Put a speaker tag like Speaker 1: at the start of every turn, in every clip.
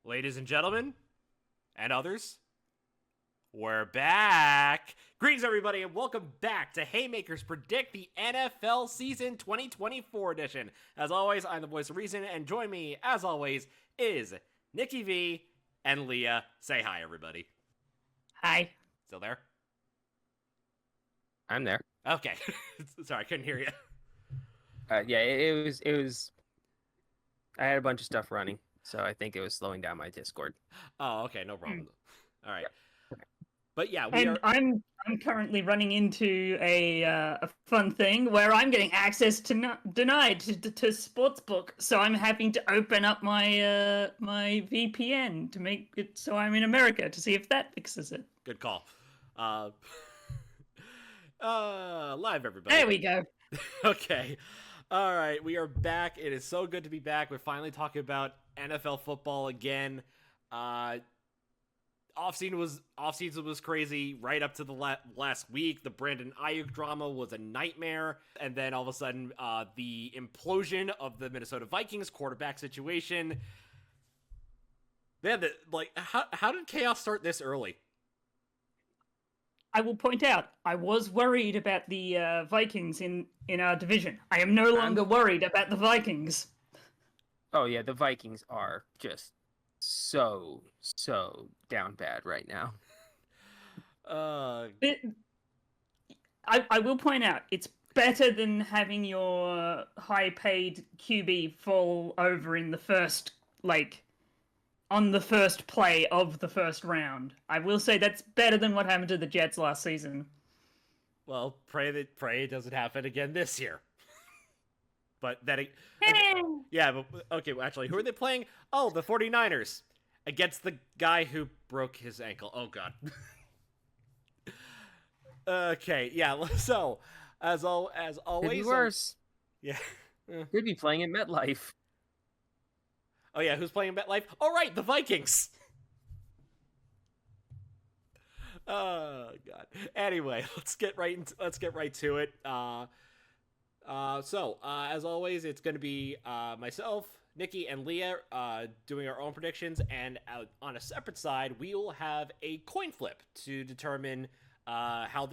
Speaker 1: Ladies and gentlemen, and others, we're back. Greetings, everybody, and welcome back to Haymakers Predict the NFL Season 2024 edition. As always, I'm the voice of reason, and join me, as always, is Nikki V and Leah. Say hi, everybody.
Speaker 2: Hi.
Speaker 1: Still there?
Speaker 3: I'm there.
Speaker 1: Okay. Sorry, I couldn't hear you.
Speaker 3: Yeah, it was. I had a bunch of stuff running, so I think it was slowing down my Discord.
Speaker 1: Oh, okay, no problem. All right.
Speaker 3: Yep.
Speaker 1: But yeah,
Speaker 2: I'm currently running into a fun thing where I'm getting access to denied to Sportsbook, so I'm having to open up my my VPN to make it so I'm in America to see if that fixes it.
Speaker 1: Good call. Live, everybody.
Speaker 2: There we go.
Speaker 1: Okay. All right, we are back. It is so good to be back. We're finally talking about NFL football again. Offseason was crazy right up to the last week. The Brandon Ayuk drama was a nightmare, and then all of a sudden, the implosion of the Minnesota Vikings quarterback situation. Man, how did chaos start this early?
Speaker 2: I will point out, I was worried about the Vikings in our division. I am no longer worried about the Vikings.
Speaker 3: Oh yeah, the Vikings are just so down bad right now.
Speaker 2: I will point out, it's better than having your high-paid QB fall over in the first, on the first play of the first round. I will say that's better than what happened to the Jets last season.
Speaker 1: Well, pray it doesn't happen again this year. But that, yeah, but okay, well, actually, who are they playing? Oh, the 49ers against the guy who broke his ankle. Oh god. Okay, yeah. So, as always,
Speaker 3: Could be worse.
Speaker 1: Yeah.
Speaker 3: Could be playing at MetLife.
Speaker 1: Oh yeah, who's playing MetLife? Oh right, the Vikings. Oh god. Anyway, let's get right to it. As always, it's going to be myself, Nikki, and Leah doing our own predictions, and on a separate side, we will have a coin flip to determine how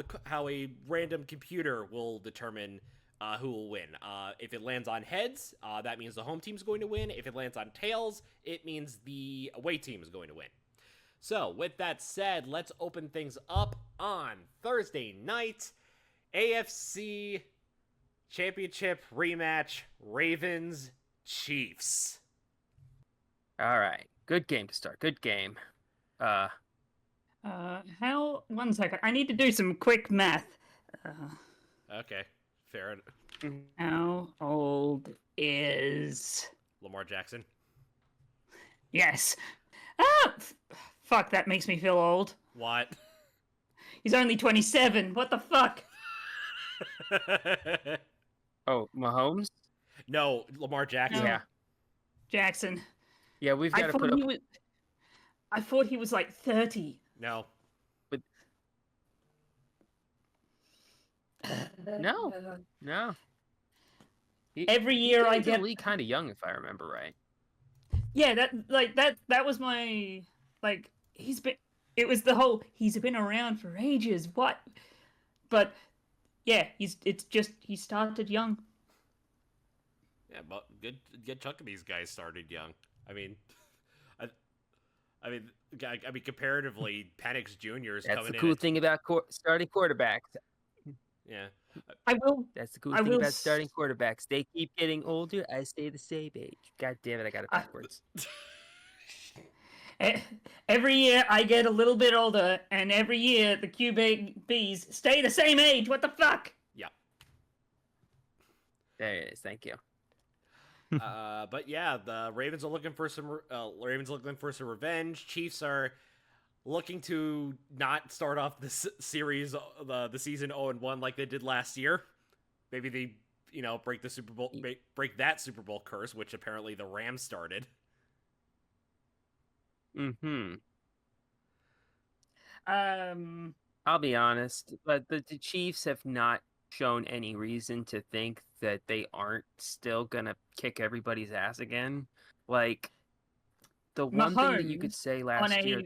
Speaker 1: a random computer will determine who will win. If it lands on heads, that means the home team is going to win. If it lands on tails, it means the away team is going to win. So, with that said, let's open things up on Thursday night. AFC Championship rematch, Ravens Chiefs.
Speaker 3: All right, good game to start. Good game.
Speaker 2: One second. I need to do some quick math.
Speaker 1: Okay, fair enough.
Speaker 2: How old is
Speaker 1: Lamar Jackson?
Speaker 2: Yes. Fuck, that makes me feel old.
Speaker 1: What?
Speaker 2: He's only 27. What the fuck?
Speaker 3: Oh, Mahomes?
Speaker 1: No, Lamar Jackson.
Speaker 2: No.
Speaker 3: Yeah.
Speaker 2: Jackson.
Speaker 3: Yeah, we've got to put up...
Speaker 2: I thought he was like 30.
Speaker 1: No.
Speaker 3: But... No.
Speaker 2: Every year I get
Speaker 3: kind of young, if I remember right.
Speaker 2: Yeah, that was my he's been. It was the whole he's been around for ages. What? But yeah, he started young.
Speaker 1: Yeah, but good chunk of these guys started young. I mean, comparatively, Penix Jr. is coming in.
Speaker 3: That's the cool thing about starting quarterbacks.
Speaker 1: Yeah.
Speaker 3: That's the cool thing about starting quarterbacks. They keep getting older. I stay the same age. God damn it, I got it backwards.
Speaker 2: Every year I get a little bit older, and every year the QBs stay the same age. What the fuck?
Speaker 1: Yeah.
Speaker 3: There it is. Thank you.
Speaker 1: But yeah, the Ravens are looking for some revenge. Chiefs are looking to not start off this series, the season 0-1 like they did last year. Maybe they, break the Super Bowl, break that Super Bowl curse, which apparently the Rams started.
Speaker 3: I'll be honest, but the Chiefs have not shown any reason to think that they aren't still gonna kick everybody's ass again. the one thing that you could
Speaker 2: Mahomes
Speaker 3: say
Speaker 2: on
Speaker 3: last year.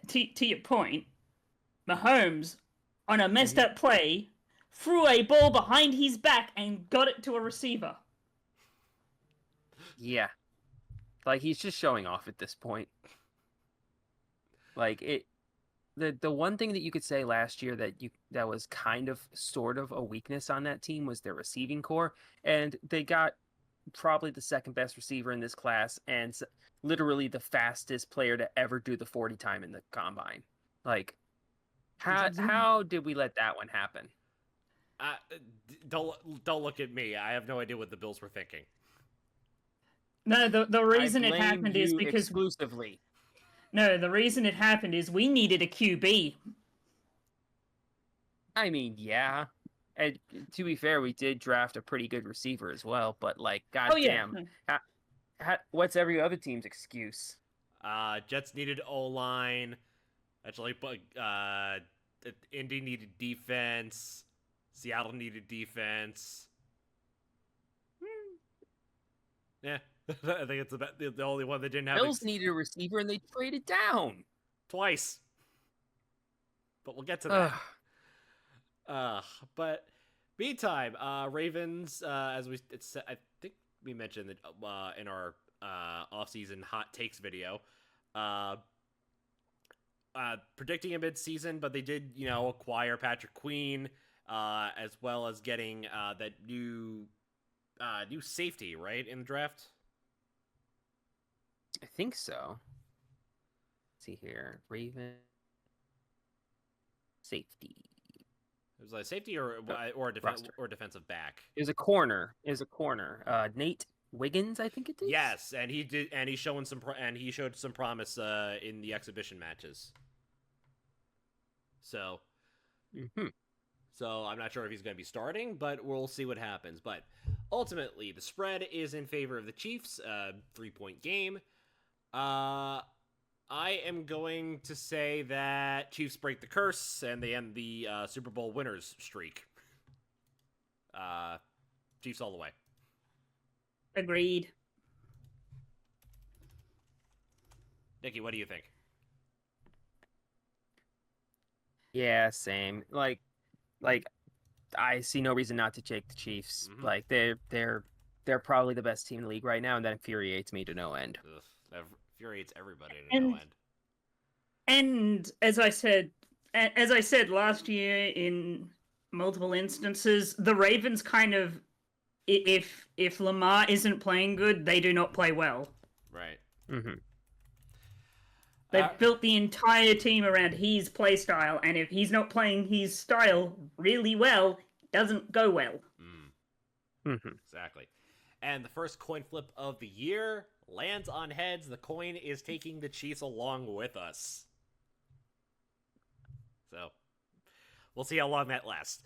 Speaker 2: to your point, Mahomes on a messed
Speaker 3: Mhm.
Speaker 2: up play threw a ball behind his back and got it to a receiver.
Speaker 3: Yeah, like he's just showing off at this point. Like it, the one thing that you could say last year that was kind of sort of a weakness on that team was their receiving core, and they got probably the second best receiver in this class and literally the fastest player to ever do the 40 time in the combine. Like how did we let that one happen?
Speaker 1: Uh, don't look at me. I have no idea what the Bills were thinking.
Speaker 2: No, the
Speaker 3: I
Speaker 2: reason it
Speaker 3: blame
Speaker 2: happened is
Speaker 3: you
Speaker 2: because
Speaker 3: exclusively.
Speaker 2: no, the reason it happened is we needed a QB.
Speaker 3: I mean, yeah. And to be fair, we did draft a pretty good receiver as well, but like,
Speaker 2: Oh yeah,
Speaker 3: goddamn, what's every other team's excuse?
Speaker 1: Jets needed O-line. Actually, Indy needed defense. Seattle needed defense. Yeah, I think it's about the only one that didn't have
Speaker 3: Bills needed a receiver and they traded down
Speaker 1: twice. But we'll get to
Speaker 3: Ugh.
Speaker 1: that. But meantime, Ravens, as I think we mentioned that in our off-season hot takes video, predicting a mid-season, but they did, acquire Patrick Queen, as well as getting that new safety, right, in the draft.
Speaker 3: I think so. Let's see here, Raven safety.
Speaker 1: It was a safety or defensive back.
Speaker 3: It was a corner. Nate Wiggins, I think it is.
Speaker 1: Yes, and he did, and he showed some promise in the exhibition matches. So, So I'm not sure if he's going to be starting, but we'll see what happens. But ultimately, the spread is in favor of the Chiefs. 3-point game. I am going to say that Chiefs break the curse and they end the Super Bowl winners streak. Chiefs all the way.
Speaker 2: agreed.
Speaker 3: Nikki,
Speaker 1: what do you think?
Speaker 3: Yeah, same. Like I see no reason not to take the Chiefs.
Speaker 1: Mhm.
Speaker 3: Like they're probably the best team in the league right now, and that infuriates me to no end.
Speaker 1: Ugh, that infuriates everybody to no end.
Speaker 2: And as I said last year in multiple instances, the Ravens kind of, if Lamar isn't playing good, they do not play well.
Speaker 1: Right.
Speaker 3: Mm-hmm.
Speaker 2: They've built the entire team around his play style, and if he's not playing his style really well, it doesn't go well.
Speaker 3: Mm-hmm.
Speaker 1: Exactly. And the first coin flip of the year lands on heads. The coin is taking the Chiefs along with us. So, we'll see how long that lasts.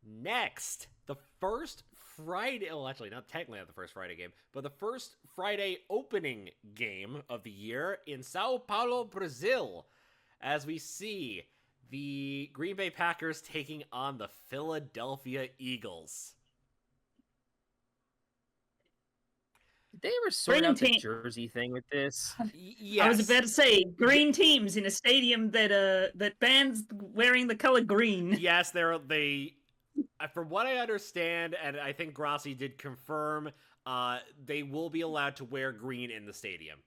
Speaker 1: Next, the first Friday... Well, actually, not technically not the first Friday game, but the first Friday opening game of the year in Sao Paulo, Brazil, as we see the Green Bay Packers taking on the Philadelphia Eagles.
Speaker 3: Did they ever sort out the jersey thing with this?
Speaker 2: Yes. I was about to say green teams in a stadium that bans wearing the color green.
Speaker 1: Yes, they from what I understand, and I think Grassi did confirm, they will be allowed to wear green in the stadium.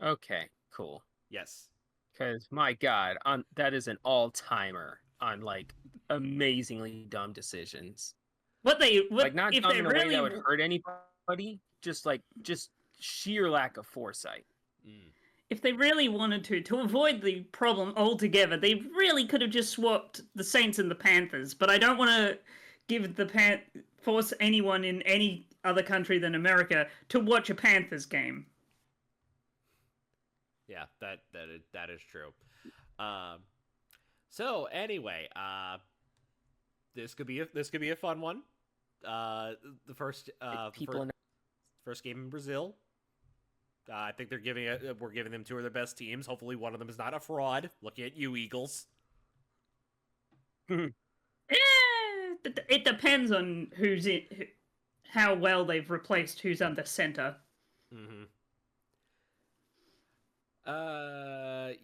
Speaker 3: Okay, cool.
Speaker 1: Yes.
Speaker 3: Because my God, that is an all-timer on like amazingly dumb decisions.
Speaker 2: Not
Speaker 3: if dumb in a way that would hurt anybody. Just sheer lack of foresight.
Speaker 2: If they really wanted to avoid the problem altogether, they really could have just swapped the Saints and the Panthers. But I don't want to force anyone in any other country than America to watch a Panthers game.
Speaker 1: Yeah, that is true. So anyway, this could be a fun one. The first first game in Brazil. I think we're giving them two of their best teams. Hopefully, one of them is not a fraud. Looking at you, Eagles.
Speaker 2: It depends on who's how well they've replaced who's under center.
Speaker 1: Mm-hmm.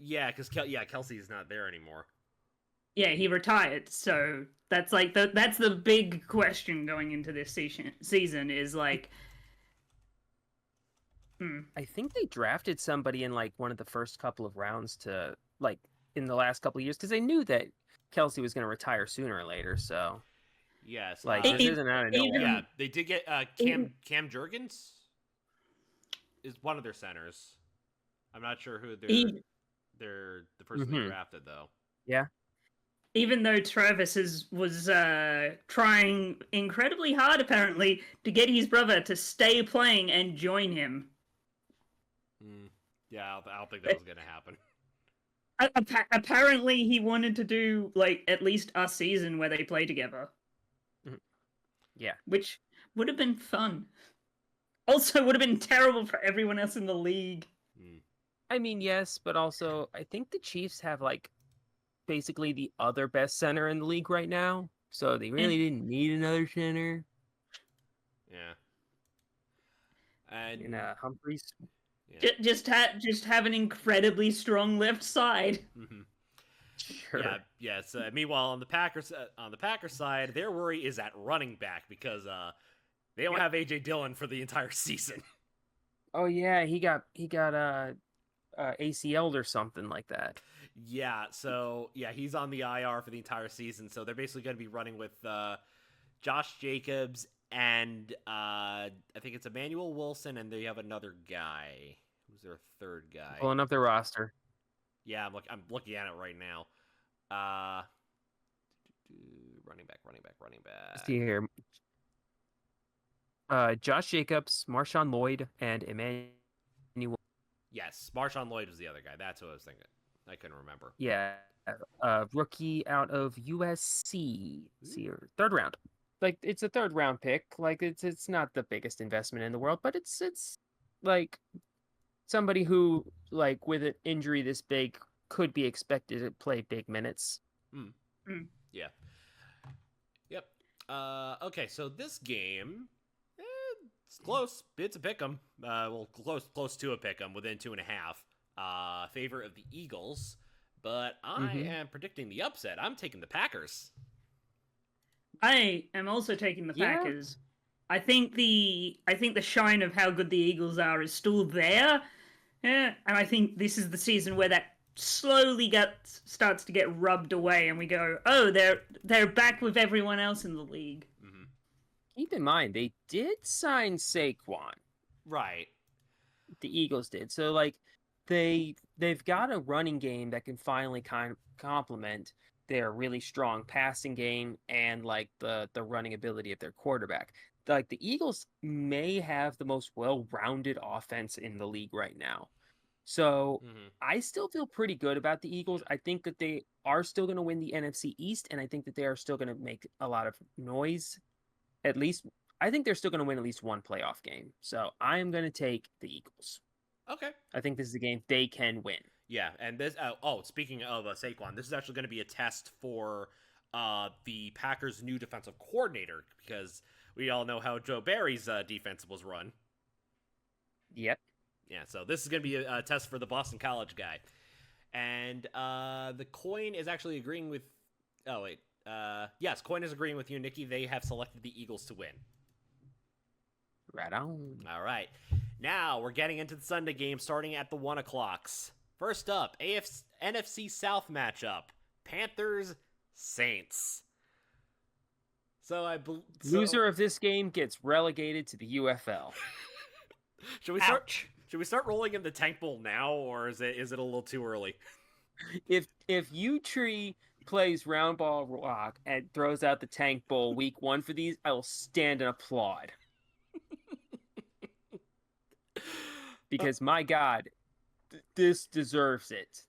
Speaker 1: Yeah, because Kelsey's not there anymore.
Speaker 2: Yeah, he retired, so that's like that's the big question going into this season is like,
Speaker 3: I think they drafted somebody in like one of the first couple of rounds to like in the last couple of years because they knew that Kelsey was going to retire sooner or later. So
Speaker 1: Yes,
Speaker 3: like this isn't out of nowhere.
Speaker 1: yeah, they did get Cam Jurgens is one of their centers. I'm not sure who they're the person they drafted though.
Speaker 3: Yeah.
Speaker 2: Even though Travis was trying incredibly hard, apparently, to get his brother to stay playing and join him.
Speaker 1: Yeah, I don't think that was going to happen.
Speaker 2: Apparently, he wanted to do like at least a season where they play together.
Speaker 3: Yeah,
Speaker 2: which would have been fun. Also, would have been terrible for everyone else in the league.
Speaker 3: I mean, yes, but also I think the Chiefs have like basically the other best center in the league right now, so they really didn't need another center.
Speaker 1: Yeah, and
Speaker 3: Humphreys.
Speaker 2: Yeah. Just have an incredibly strong left side.
Speaker 1: Mm-hmm.
Speaker 3: Sure.
Speaker 1: Yeah. Yes. Meanwhile, on the Packers side, their worry is at running back because they don't have AJ Dillon for the entire season.
Speaker 3: Oh yeah, he got ACL'd or something like that.
Speaker 1: Yeah. So yeah, he's on the IR for the entire season. So they're basically going to be running with Josh Jacobs and I think it's Emmanuel Wilson, and they have another guy. Who's their third guy?
Speaker 3: Pulling up their roster.
Speaker 1: Yeah, I'm looking at it right now. Running back.
Speaker 3: Let's see here. Josh Jacobs, Marshawn Lloyd, and Emmanuel.
Speaker 1: Yes, Marshawn Lloyd was the other guy. That's what I was thinking. I couldn't remember.
Speaker 3: Yeah, rookie out of USC. Let's see here, third round. Like it's a third round pick. Like it's not the biggest investment in the world, but it's like somebody who like with an injury this big could be expected to play big minutes.
Speaker 1: Yeah. Yep. Okay, so this game, it's close. It's a pick'em. Well, close to a pick'em, within 2.5. Favor of the Eagles, but I am predicting the upset. I'm taking the Packers.
Speaker 2: I am also taking the Packers. I think the shine of how good the Eagles are is still there. Yeah, and I think this is the season where that slowly starts to get rubbed away, and we go, oh, they're back with everyone else in the league.
Speaker 1: Mm-hmm.
Speaker 3: Keep in mind, they did sign Saquon.
Speaker 1: Right.
Speaker 3: The Eagles did. So like they've got a running game that can finally kind of complement their really strong passing game and like the running ability of their quarterback. Like the Eagles may have the most well-rounded offense in the league right now. So I still feel pretty good about the Eagles. I think that they are still going to win the NFC East, and I think that they are still going to make a lot of noise. At least, I think they're still going to win at least one playoff game. So I am going to take the Eagles.
Speaker 1: Okay.
Speaker 3: I think this is a game they can win.
Speaker 1: Yeah, and this. Speaking of Saquon, this is actually going to be a test for the Packers' new defensive coordinator, because we all know how Joe Barry's defense was run.
Speaker 3: Yep.
Speaker 1: Yeah, so this is going to be a test for the Boston College guy. And the coin is actually agreeing with... Oh, wait. Yes, coin is agreeing with you, Nikki. They have selected the Eagles to win.
Speaker 3: Right on.
Speaker 1: All right. Now, we're getting into the Sunday game, starting at the 1 o'clocks. First up, NFC South matchup. Panthers-Saints.
Speaker 3: Loser of this game gets relegated to the UFL.
Speaker 1: Should we start rolling in the tank bowl now, or is it a little too early?
Speaker 3: If U-Tree plays round ball rock and throws out the tank bowl week 1 for these, I will stand and applaud. Because my God, this deserves it.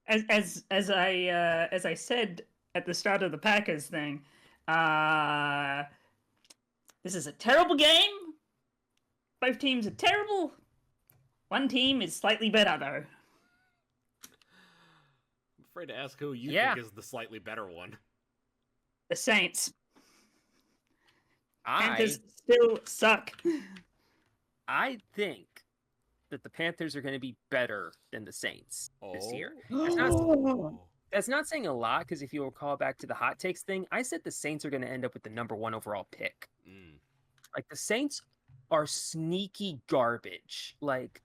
Speaker 2: As I said at the start of the Packers thing, this is a terrible game. Both teams are terrible. One team is slightly better, though.
Speaker 1: I'm afraid to ask who you think is the slightly better one.
Speaker 2: The Saints. Panthers still suck.
Speaker 3: I think that the Panthers are going to be better than the Saints this year.
Speaker 1: Oh.
Speaker 3: That's not saying a lot, because if you recall back to the hot takes thing, I said the Saints are going to end up with the number 1 overall pick. Like, the Saints are sneaky garbage. Like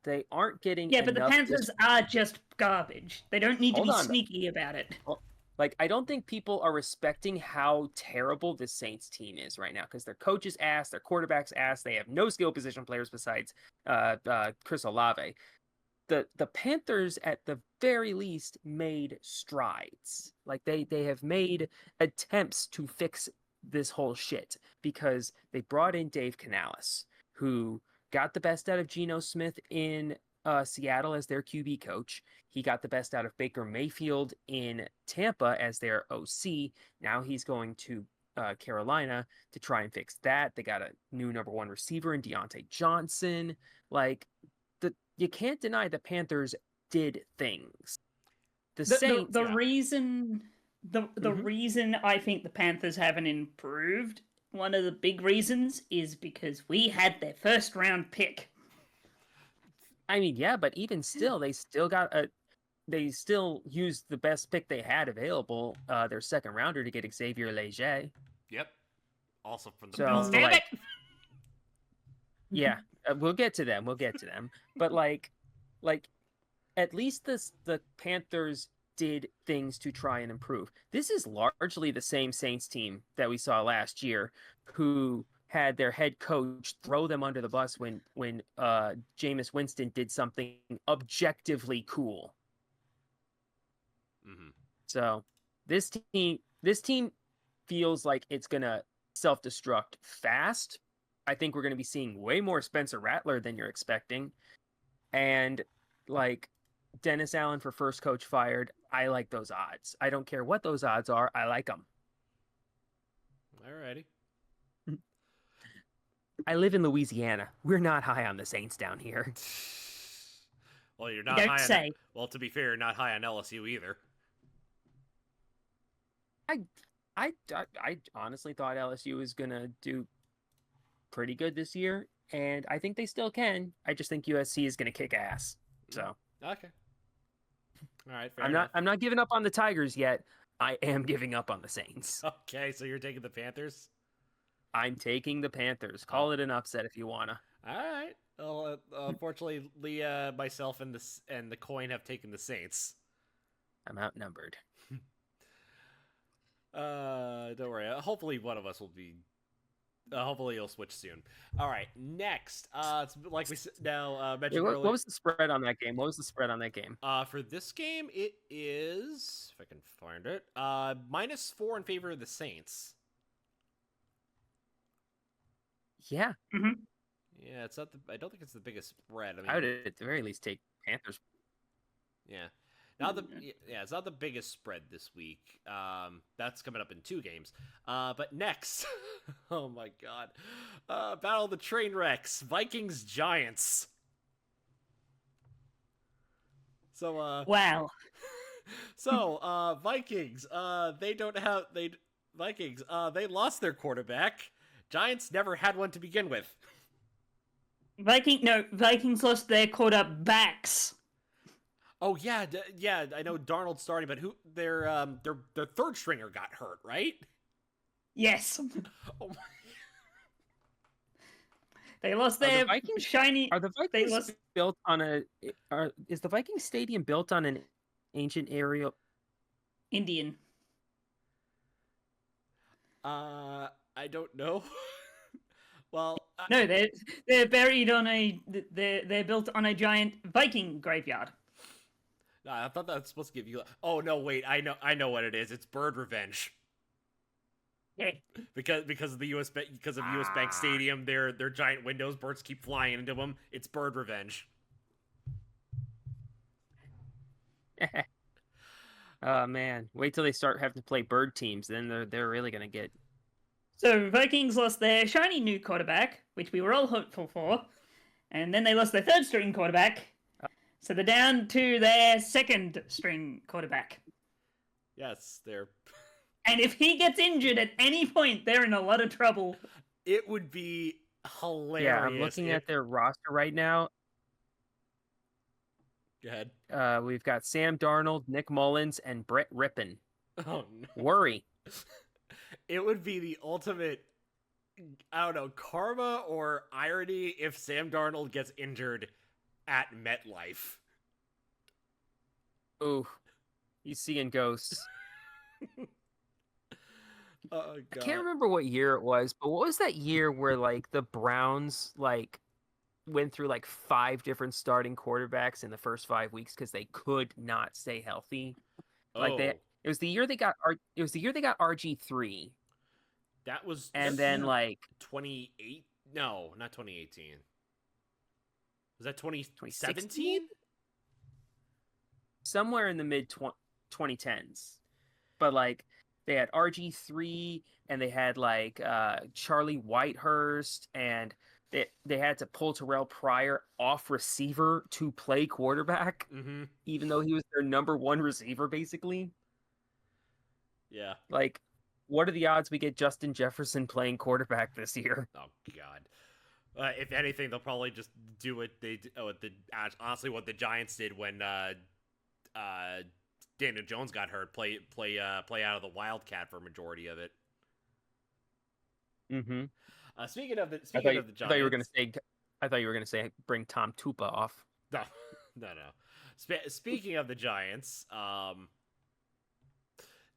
Speaker 3: they aren't getting
Speaker 2: Yeah, but the
Speaker 3: enough
Speaker 2: Panthers are just garbage. They don't need to
Speaker 3: Hold
Speaker 2: be
Speaker 3: on.
Speaker 2: sneaky about it.
Speaker 3: Like, I don't think people are respecting how terrible the Saints team is right now, because their coach is ass, their quarterback's ass, they have no skill position players besides Chris Olave. The Panthers, at the very least, made strides. Like, they have made attempts to fix this whole shit, because they brought in Dave Canales, who got the best out of Geno Smith in Seattle as their QB coach. He got the best out of Baker Mayfield in Tampa as their OC. Now he's going to Carolina to try and fix that. They got a new number 1 receiver in Deontay Johnson. Like, you can't deny the Panthers did things. The Saints.
Speaker 2: The reason I think the Panthers haven't improved, one of the big reasons, is because we had their first round pick.
Speaker 3: I mean, yeah, but even still, they still used the best pick they had available, their second rounder, to get Xavier Leger.
Speaker 1: Yep. Also from the
Speaker 3: So,
Speaker 1: Bills.
Speaker 2: Damn it!
Speaker 3: Yeah, we'll get to them. But like, at least the Panthers did things to try and improve. This is largely the same Saints team that we saw last year, who had their head coach throw them under the bus when Jameis Winston did something objectively cool.
Speaker 1: Mm-hmm.
Speaker 3: So this team feels like it's gonna self-destruct fast. I think we're gonna be seeing way more Spencer Rattler than you're expecting, and like, Dennis Allen for first coach fired. I like those odds. I don't care what those odds are. I like them.
Speaker 1: Alrighty.
Speaker 3: I live in Louisiana. We're not high on the Saints down here.
Speaker 1: Well, you're not
Speaker 2: Don't
Speaker 1: high
Speaker 2: say.
Speaker 1: on. Well, to be fair, you're not high on LSU either.
Speaker 3: I honestly thought LSU was gonna do pretty good this year, and I think they still can. I just think USC is gonna kick ass. So
Speaker 1: Okay. All right. Fair enough.
Speaker 3: I'm not giving up on the Tigers yet. I am giving up on the Saints.
Speaker 1: Okay, so you're taking the Panthers.
Speaker 3: I'm taking the Panthers. Call it an upset if you wanna.
Speaker 1: All right. Well, unfortunately, Leah, myself, and the coin have taken the Saints.
Speaker 3: I'm outnumbered.
Speaker 1: Don't worry. Hopefully, one of us will be. Hopefully, you'll switch soon. All right. Next, it's like we now mentioned earlier.
Speaker 3: What was the spread on that game?
Speaker 1: For this game, it is, if I can find it, -4 in favor of the Saints.
Speaker 3: Yeah.
Speaker 2: Mm-hmm.
Speaker 1: Yeah, it's not. I don't think it's the biggest spread. I mean,
Speaker 3: I would at the very least take Panthers.
Speaker 1: Yeah. It's not the biggest spread this week. That's coming up in 2 games. But next, oh my god, Battle of the Train Wrecks, Vikings Giants. So
Speaker 2: Wow.
Speaker 1: So Vikings, they lost their quarterback. Giants never had one to begin with.
Speaker 2: Vikings lost their quarterbacks.
Speaker 1: Oh yeah, I know Darnold's starting, but who their third stringer got hurt, right?
Speaker 2: Yes.
Speaker 1: Oh my.
Speaker 2: They lost their shiny.
Speaker 3: Are the Vikings built on is the Viking Stadium built on an ancient aerial?
Speaker 2: Indian.
Speaker 1: I don't know. Well,
Speaker 2: no, they're buried on they're built on a giant Viking graveyard.
Speaker 1: I thought that was supposed to give you. Oh no, wait! I know what it is. It's bird revenge.
Speaker 2: Yeah.
Speaker 1: Because of the US Bank Stadium, their giant windows, birds keep flying into them. It's bird revenge.
Speaker 3: Oh man, wait till they start having to play bird teams. Then they're really gonna get.
Speaker 2: So Vikings lost their shiny new quarterback, which we were all hopeful for, and then they lost their third string quarterback. So they're down to their second string quarterback.
Speaker 1: Yes, they're
Speaker 2: And if he gets injured at any point, they're in a lot of trouble.
Speaker 1: It would be hilarious.
Speaker 3: Yeah, I'm looking at their roster right now.
Speaker 1: Go ahead.
Speaker 3: We've got Sam Darnold, Nick Mullins, and Brett Rippon.
Speaker 1: Oh no.
Speaker 3: Worry.
Speaker 1: It would be the ultimate, I don't know, karma or irony if Sam Darnold gets injured at MetLife.
Speaker 3: Ooh, he's seeing ghosts.
Speaker 1: Oh, God.
Speaker 3: I can't remember what year it was, but what was that year where like the Browns like went through like 5 different starting quarterbacks in the first 5 weeks because they could not stay healthy? Like
Speaker 1: Oh,
Speaker 3: it was the year they got RG3,
Speaker 1: that was
Speaker 3: and then like
Speaker 1: 28. No, not 2018. Was that 2017?
Speaker 3: 2016? Somewhere in the mid 2010s. But like they had RG3 and they had like Charlie Whitehurst, and they had to pull Terrell Pryor off receiver to play quarterback, even though he was their number 1 receiver, basically.
Speaker 1: Yeah.
Speaker 3: Like, what are the odds we get Justin Jefferson playing quarterback this year?
Speaker 1: Oh, God. If anything, they'll probably just do what they honestly what the Giants did when Daniel Jones got hurt. Play out of the Wildcat for a majority of it.
Speaker 3: Mm-hmm.
Speaker 1: Speaking of the Giants,
Speaker 3: I thought you were gonna say bring Tom Tupa off.
Speaker 1: No. Speaking of the Giants,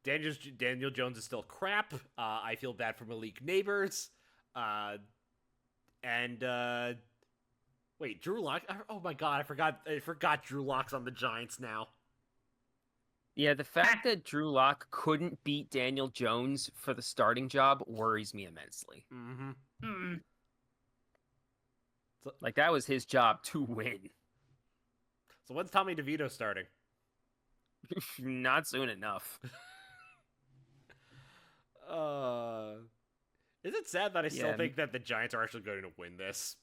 Speaker 1: Daniel Jones is still crap. I feel bad for Malik Neighbors. Wait, Drew Lock. Oh my God, I forgot Drew Lock's on the Giants now.
Speaker 3: Yeah, the fact that Drew Lock couldn't beat Daniel Jones for the starting job worries me immensely.
Speaker 1: Mm-hmm.
Speaker 3: Like, that was his job to win.
Speaker 1: So when's Tommy DeVito starting?
Speaker 3: Not soon enough.
Speaker 1: Is it sad that I still think that the Giants are actually going to win this?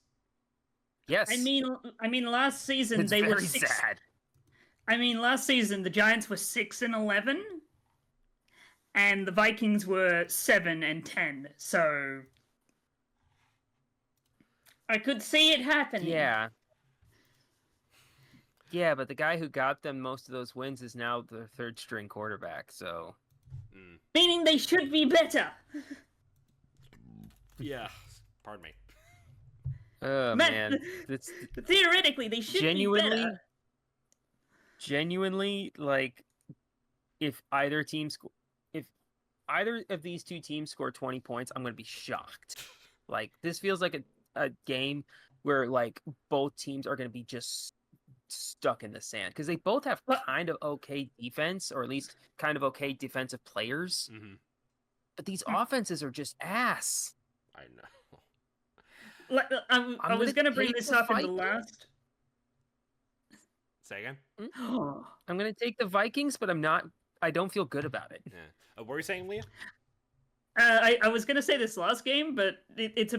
Speaker 3: Yes.
Speaker 2: I mean, last season
Speaker 3: it's
Speaker 2: they
Speaker 3: very
Speaker 2: were 6.
Speaker 3: sad.
Speaker 2: I mean, last season the Giants were 6-11, and the Vikings were 7-10. So I could see it happening.
Speaker 3: Yeah. Yeah, but the guy who got them most of those wins is now the 3rd string quarterback. So,
Speaker 2: meaning they should be better.
Speaker 1: Yeah. Pardon me.
Speaker 3: Oh man,
Speaker 2: theoretically they should be better.
Speaker 3: Genuinely, like, if either of these 2 teams score 20 points, I'm going to be shocked. Like, this feels like a game where, like, both teams are going to be just stuck in the sand. Because they both have kind of okay defense, or at least kind of okay defensive players.
Speaker 1: Mm-hmm.
Speaker 3: But these offenses are just ass.
Speaker 1: I know.
Speaker 2: I was going to bring this up in the last...
Speaker 1: Say again?
Speaker 3: I'm going to take the Vikings, but I don't feel good about it.
Speaker 1: Yeah. What were you saying, Leah?
Speaker 2: I was going to say this last game, but it's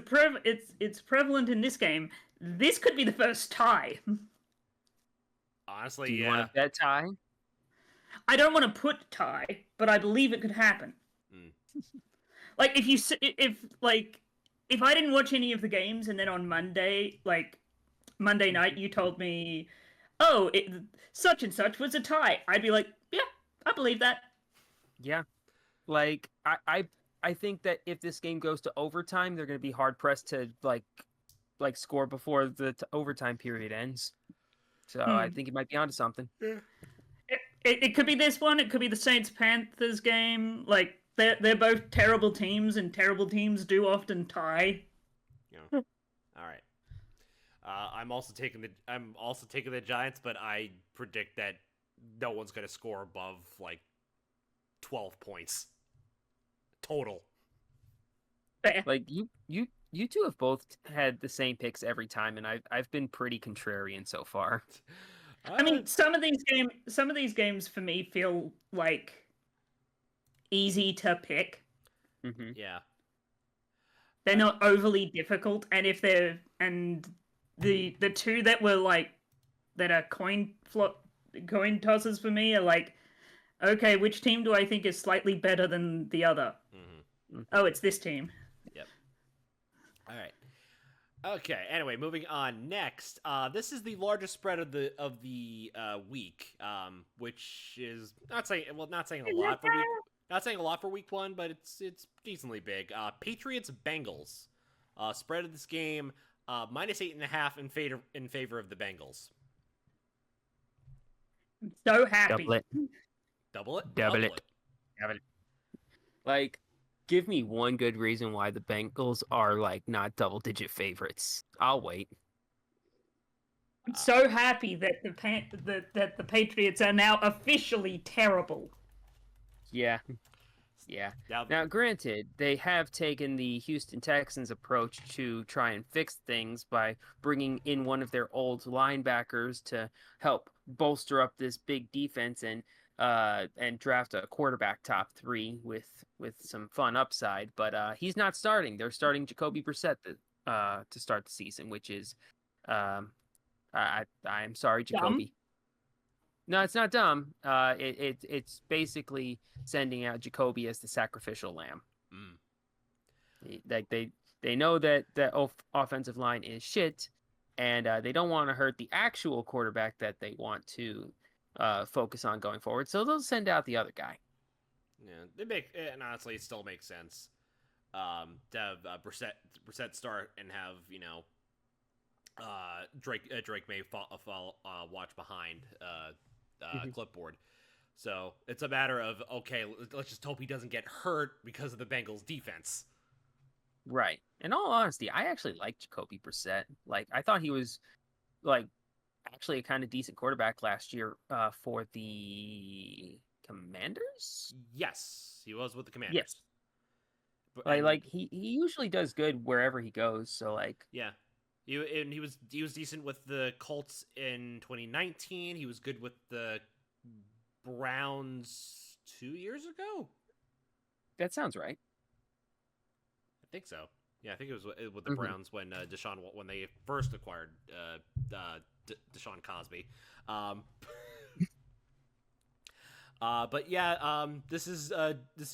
Speaker 2: prevalent in this game. This could be the first tie.
Speaker 1: Honestly,
Speaker 3: Do you want to bet tie?
Speaker 2: I don't want to put tie, but I believe it could happen. Like, if I didn't watch any of the games, and then on Monday night, you told me, oh, such and such was a tie, I'd be like, yeah, I believe that.
Speaker 3: Yeah. Like, I think that if this game goes to overtime, they're going to be hard pressed to like score before the overtime period ends. So I think it might be onto something.
Speaker 2: It could be this one. It could be the Saints-Panthers game. Like, they're both terrible teams, and terrible teams do often tie.
Speaker 1: Yeah. All right. I'm also taking the Giants, but I predict that no one's going to score above like 12 points total.
Speaker 3: Like, you two have both had the same picks every time, and I've been pretty contrarian so far.
Speaker 2: I mean, some of these games for me feel like easy to pick.
Speaker 3: Mm-hmm.
Speaker 1: Yeah.
Speaker 2: They're not overly difficult, and the 2 that were like that are coin tosses for me are like Okay, which team do I think is slightly better than the other?
Speaker 1: Mm-hmm.
Speaker 2: Oh, it's this team.
Speaker 1: Yep. All right. Okay. Anyway, moving on. Next, this is the largest spread of the week, which is not saying a lot for week 1, but it's decently big. Patriots Bengals, spread of this game, -8.5 in favor of the Bengals.
Speaker 2: I'm so happy.
Speaker 3: Double it.
Speaker 1: Double it.
Speaker 3: Double it. Like, give me one good reason why the Bengals are like not double-digit favorites. I'll wait.
Speaker 2: I'm so happy that the Patriots are now officially terrible.
Speaker 3: Yeah. Yeah. Now, granted, they have taken the Houston Texans approach to try and fix things by bringing in one of their old linebackers to help bolster up this big defense and draft a quarterback top 3 with some fun upside. But he's not starting. They're starting Jacoby Brissett to start the season, which is I'm sorry, Jacoby.
Speaker 2: Dumb?
Speaker 3: No, it's not dumb. It's basically sending out Jacoby as the sacrificial lamb. Like they know that the offensive line is shit, and they don't want to hurt the actual quarterback that they want to focus on going forward. So they'll send out the other guy.
Speaker 1: Yeah, and honestly, it still makes sense to have Brissett start and have Drake May watch behind clipboard. So it's a matter of, okay, let's just hope he doesn't get hurt because of the Bengals defense.
Speaker 3: Right. In all honesty, I actually like Jacoby Brissett. Like, I thought he was like actually a kind of decent quarterback last year for the Commanders.
Speaker 1: Yes, he was with the Commanders.
Speaker 3: Yes. Like he usually does good wherever he goes. So like,
Speaker 1: yeah. He was decent with the Colts in 2019. He was good with the Browns 2 years ago.
Speaker 3: That sounds right.
Speaker 1: I think so. Yeah, I think it was with the Browns when when they first acquired Deshaun Cosby. But yeah, this is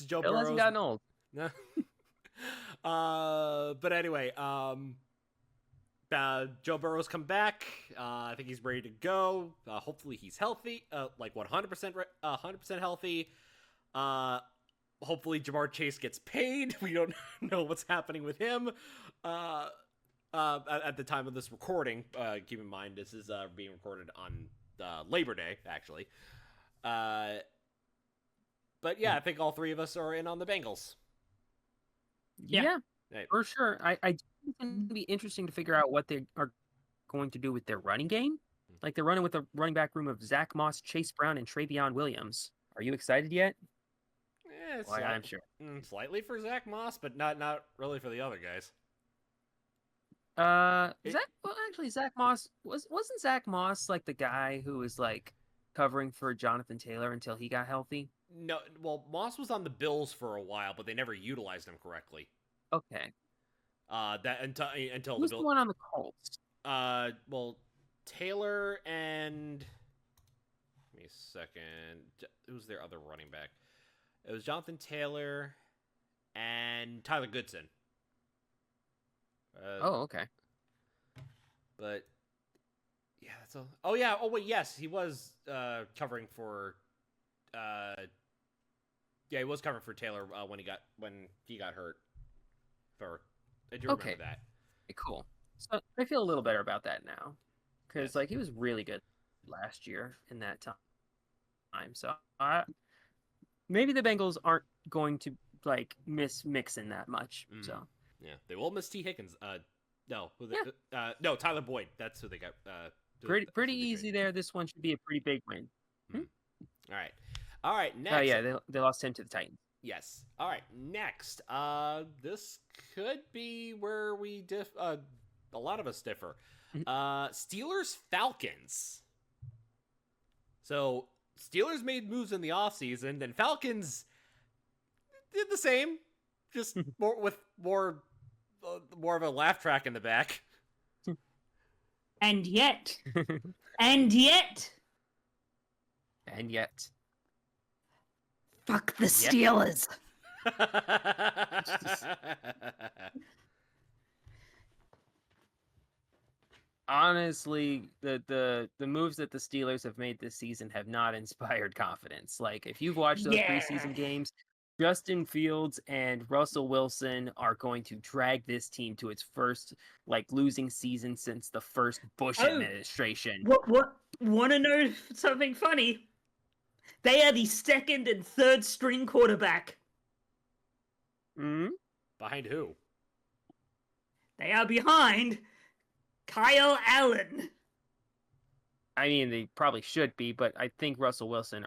Speaker 1: Joe Burrow.
Speaker 3: Hasn't gotten old.
Speaker 1: But anyway, Joe Burrow's come back. I think he's ready to go. Hopefully he's healthy, like 100% healthy. Hopefully Jamar Chase gets paid. We don't know what's happening with him. At the time of this recording, keep in mind this is being recorded on Labor Day, actually. But yeah, I think all three of us are in on the Bengals.
Speaker 3: Yeah. For sure. I think it's going to be interesting to figure out what they are going to do with their running game. Like, they're running with a running back room of Zach Moss, Chase Brown, and Travion Williams. Are you excited yet? I'm sure.
Speaker 1: Slightly for Zach Moss, but not really for the other guys.
Speaker 3: Zach Moss wasn't Zach Moss like the guy who was like covering for Jonathan Taylor until he got healthy?
Speaker 1: No, well, Moss was on the Bills for a while, but they never utilized him correctly.
Speaker 3: Okay.
Speaker 1: That until
Speaker 3: Who's the one on the Colts?
Speaker 1: Well, Taylor and give me a second. Who's their other running back? It was Jonathan Taylor and Tyler Goodson.
Speaker 3: Okay.
Speaker 1: But yeah, that's all. Oh yeah. Oh wait, yes, he was covering for. Yeah, he was covering for Taylor when he got hurt. I do remember that.
Speaker 3: Okay, cool. So I feel a little better about that now, because like he was really good last year in that time. So maybe the Bengals aren't going to like miss Mixon that much. So
Speaker 1: yeah, they will miss T. Higgins. No, Tyler Boyd. That's who they got.
Speaker 3: Pretty easy there. This one should be a pretty big win.
Speaker 1: All right. Next.
Speaker 3: Oh yeah, they lost him to the Titans.
Speaker 1: Yes. All right. Next. This could be where we a lot of us differ. Steelers Falcons. So Steelers made moves in the offseason, then Falcons did the same, just more of a laugh track in the back.
Speaker 2: And yet, Fuck the Steelers.
Speaker 3: Honestly, the moves that the Steelers have made this season have not inspired confidence. Like, if you've watched those preseason games, Justin Fields and Russell Wilson are going to drag this team to its first losing season since the first Bush administration.
Speaker 2: What? Want to know something funny? They are the second and third string quarterback.
Speaker 3: Hmm?
Speaker 1: Behind who?
Speaker 2: They are behind Kyle Allen.
Speaker 3: I mean, they probably should be, but I think Russell Wilson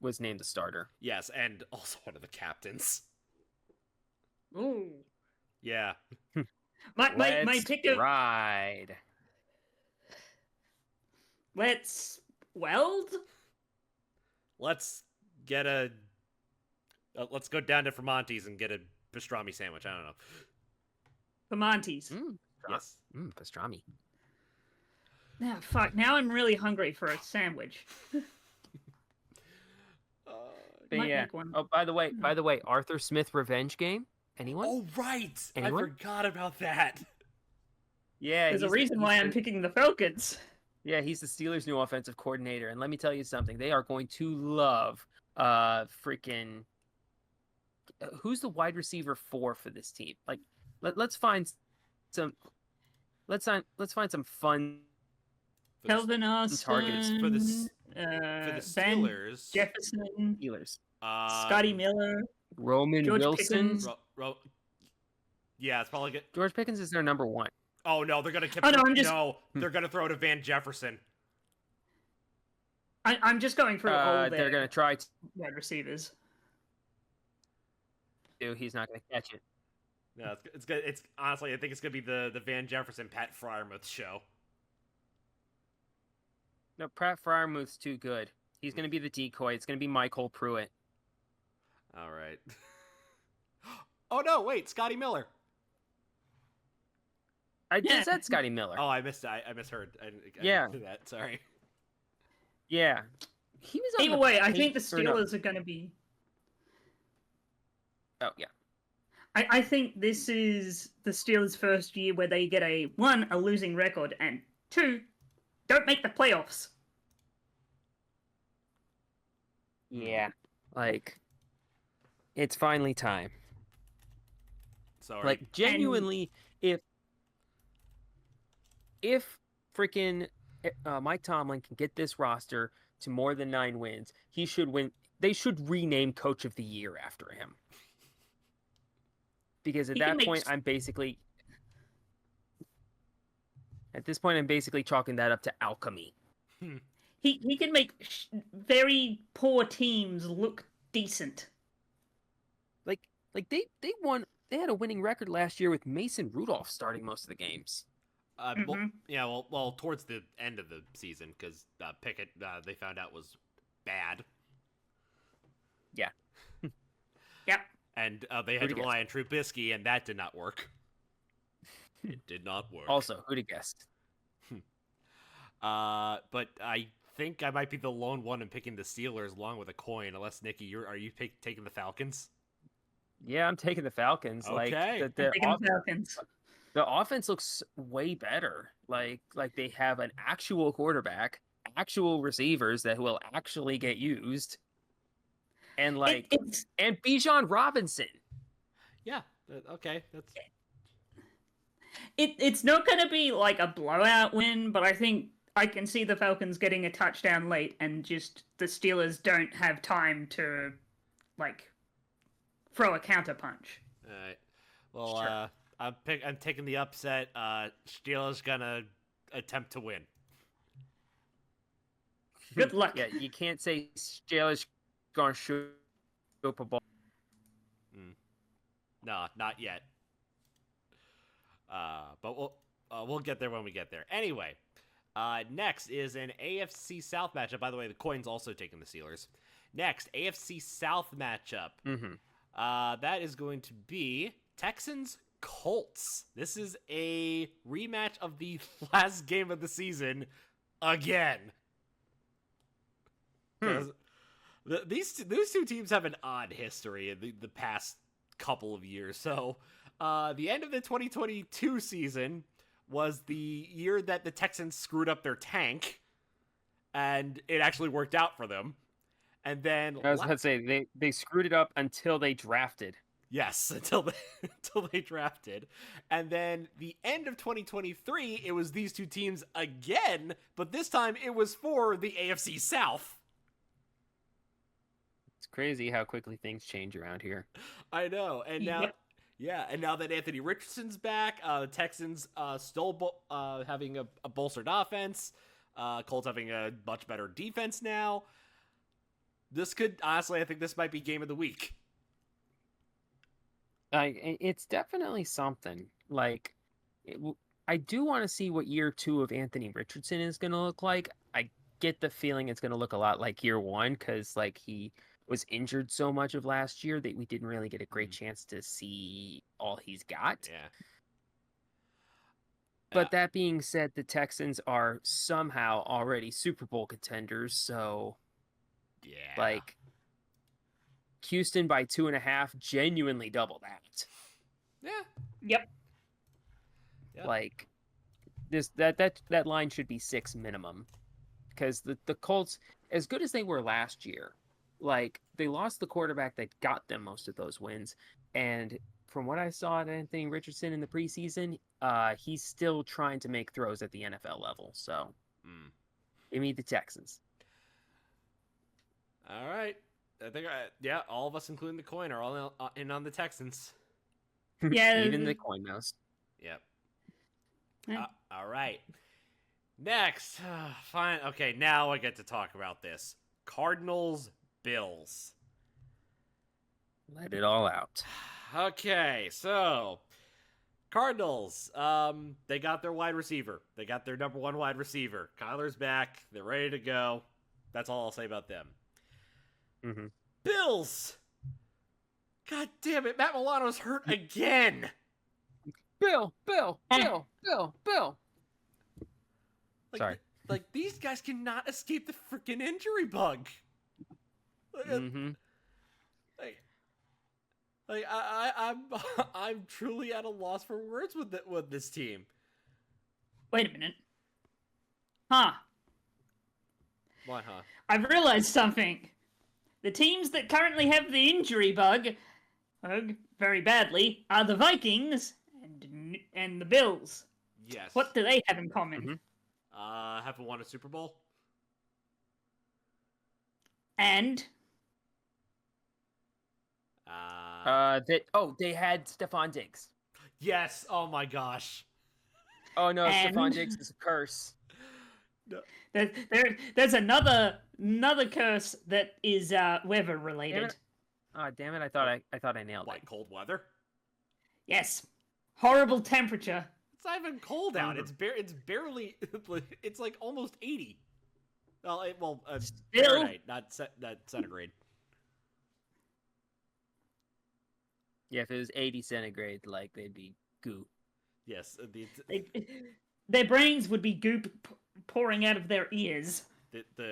Speaker 3: was named the starter.
Speaker 1: Yes, and also one of the captains.
Speaker 2: Ooh.
Speaker 1: Yeah.
Speaker 2: My pick of
Speaker 3: ride.
Speaker 2: Let's weld.
Speaker 1: Let's get a. Let's go down to Fermonti's and get a pastrami sandwich. I don't know.
Speaker 2: Vermontes.
Speaker 1: Yes.
Speaker 3: Pastrami.
Speaker 2: Now, fuck. Now I'm really hungry for a sandwich.
Speaker 3: But yeah. Oh, by the way, Arthur Smith revenge game. Anyone?
Speaker 1: Oh, right.
Speaker 3: Anyone?
Speaker 1: I forgot about that.
Speaker 3: Yeah.
Speaker 2: There's a reason why I'm picking the Falcons.
Speaker 3: Yeah, he's the Steelers' new offensive coordinator, and let me tell you something: they are going to love freaking. Who's the wide receiver for this team? Like, let's find some. Let's find some fun.
Speaker 2: Kelvin Austin
Speaker 3: targets
Speaker 1: for the Steelers.
Speaker 2: Jefferson.
Speaker 3: Steelers.
Speaker 2: Scotty Miller.
Speaker 3: Roman
Speaker 2: George
Speaker 3: Wilson.
Speaker 2: Pickens.
Speaker 1: Yeah, it's probably good.
Speaker 3: George Pickens is their number one.
Speaker 1: Oh no, they're gonna keep. They're gonna throw to Van Jefferson.
Speaker 2: I'm just going through all their
Speaker 3: they're gonna try
Speaker 2: wide receivers.
Speaker 3: He's not gonna catch it.
Speaker 1: No, it's good. It's honestly, I think it's gonna be the Van Jefferson Pat Fryermuth show.
Speaker 3: No, Pat Fryermuth's too good. He's gonna be the decoy. It's gonna be Michael Pruitt.
Speaker 1: All right. Oh no! Wait, Scotty Miller.
Speaker 3: I just said Scotty Miller.
Speaker 1: Oh, I missed. I misheard. I didn't do that. Sorry.
Speaker 3: Yeah, he was. On
Speaker 2: Either way, I think the Steelers are going to be.
Speaker 3: Oh yeah.
Speaker 2: I think this is the Steelers' first year where they get a losing record, and 2, don't make the playoffs.
Speaker 3: Yeah, it's finally time.
Speaker 1: Sorry.
Speaker 3: Genuinely, if freaking Mike Tomlin can get this roster to more than 9 wins, he should win. They should rename Coach of the Year after him. Because at that point, I'm basically chalking that up to alchemy.
Speaker 2: He can make very poor teams look decent.
Speaker 3: They won. They had a winning record last year with Mason Rudolph starting most of the games.
Speaker 1: Well, towards the end of the season, because Pickett, they found out was bad.
Speaker 3: Yeah.
Speaker 2: Yep.
Speaker 1: And they had to rely on Trubisky, and that did not work. It did not work.
Speaker 3: Also, who'd have guessed?
Speaker 1: But I think I might be the lone one in picking the Steelers along with a coin. Unless Nikki, are you taking the Falcons?
Speaker 3: Yeah, I'm taking the Falcons.
Speaker 1: Okay.
Speaker 3: The offense looks way better. Like they have an actual quarterback, actual receivers that will actually get used, and and Bijan Robinson.
Speaker 1: Yeah. Okay. That's.
Speaker 2: It's not going to be like a blowout win, but I think I can see the Falcons getting a touchdown late, and just the Steelers don't have time to throw a counterpunch.
Speaker 1: All right. Well,
Speaker 3: Sure.
Speaker 1: I'm taking the upset. Steelers gonna attempt to win.
Speaker 2: Good luck.
Speaker 3: Yeah, you can't say Steelers gonna shoot a ball.
Speaker 1: No, not yet. But we'll get there when we get there. Anyway, next is an AFC South matchup. By the way, the coin's also taking the Steelers. Next, AFC South matchup.
Speaker 3: Mm-hmm.
Speaker 1: That is going to be Texans Colts. This is a rematch of the last game of the season again. These two teams have an odd history in the past couple of years. So, the end of the 2022 season was the year that the Texans screwed up their tank, and it actually worked out for them. And then
Speaker 3: I was about to say they screwed it up until they drafted.
Speaker 1: yes, until they drafted. And then the end of 2023, it was these two teams again, but this time it was for the AFC South.
Speaker 3: It's crazy how quickly things change around here.
Speaker 1: I know. And now and now that Anthony Richardson's back, the Texans still having a bolstered offense. Colts having a much better defense now. This could, honestly, I think this might be game of the week.
Speaker 3: It's definitely something. Like, I do want to see what year 2 of Anthony Richardson is going to look like. I get the feeling it's going to look a lot like year 1 because, like, he was injured so much of last year that we didn't really get a great chance to see all he's got.
Speaker 1: Yeah.
Speaker 3: But that being said, the Texans are somehow already Super Bowl contenders, so
Speaker 1: yeah,
Speaker 3: like Houston by 2.5, genuinely double that.
Speaker 1: Yeah.
Speaker 2: Yep.
Speaker 3: Like that line should be 6 minimum, because the Colts, as good as they were last year, like they lost the quarterback that got them most of those wins, and from what I saw at Anthony Richardson in the preseason, he's still trying to make throws at the NFL level. So, give me the Texans.
Speaker 1: All right. I think, all of us, including the coin, are all in on the Texans.
Speaker 2: Yeah.
Speaker 3: Even the coin mouse.
Speaker 1: Yep.
Speaker 2: Yeah.
Speaker 1: All right. Next. Fine. Okay, now I get to talk about this. Cardinals, Bills.
Speaker 3: Let it all out.
Speaker 1: Okay, so Cardinals, they got their wide receiver. They got their number 1 wide receiver. Kyler's back. They're ready to go. That's all I'll say about them.
Speaker 3: Mm-hmm.
Speaker 1: Bills. God damn it, Matt Milano's hurt again.
Speaker 3: Bill.
Speaker 1: Sorry. Like these guys cannot escape the freaking injury bug.
Speaker 3: Mm-hmm.
Speaker 1: Like I'm truly at a loss for words with this team.
Speaker 2: Wait a minute. Huh.
Speaker 1: Why, huh?
Speaker 2: I've realized something. The teams that currently have the injury bug very badly are the Vikings and the Bills.
Speaker 1: Yes.
Speaker 2: What do they have in common?
Speaker 3: Mm-hmm.
Speaker 1: Haven't won a Super Bowl.
Speaker 2: And
Speaker 3: they had Stephon Diggs.
Speaker 1: Yes. Oh my gosh.
Speaker 3: Oh no,
Speaker 2: And
Speaker 3: Stephon Diggs is a curse.
Speaker 1: No.
Speaker 2: There's another curse that is weather related.
Speaker 3: Damn it! I thought I nailed it.
Speaker 1: Cold weather.
Speaker 2: Yes, horrible temperature.
Speaker 1: It's not even cold out. It's barely. It's like almost 80. Well, Fahrenheit, not centigrade.
Speaker 3: Yeah, if it was 80 centigrade, like they'd be goo.
Speaker 1: Yes,
Speaker 2: their brains would be goop pouring out of their ears.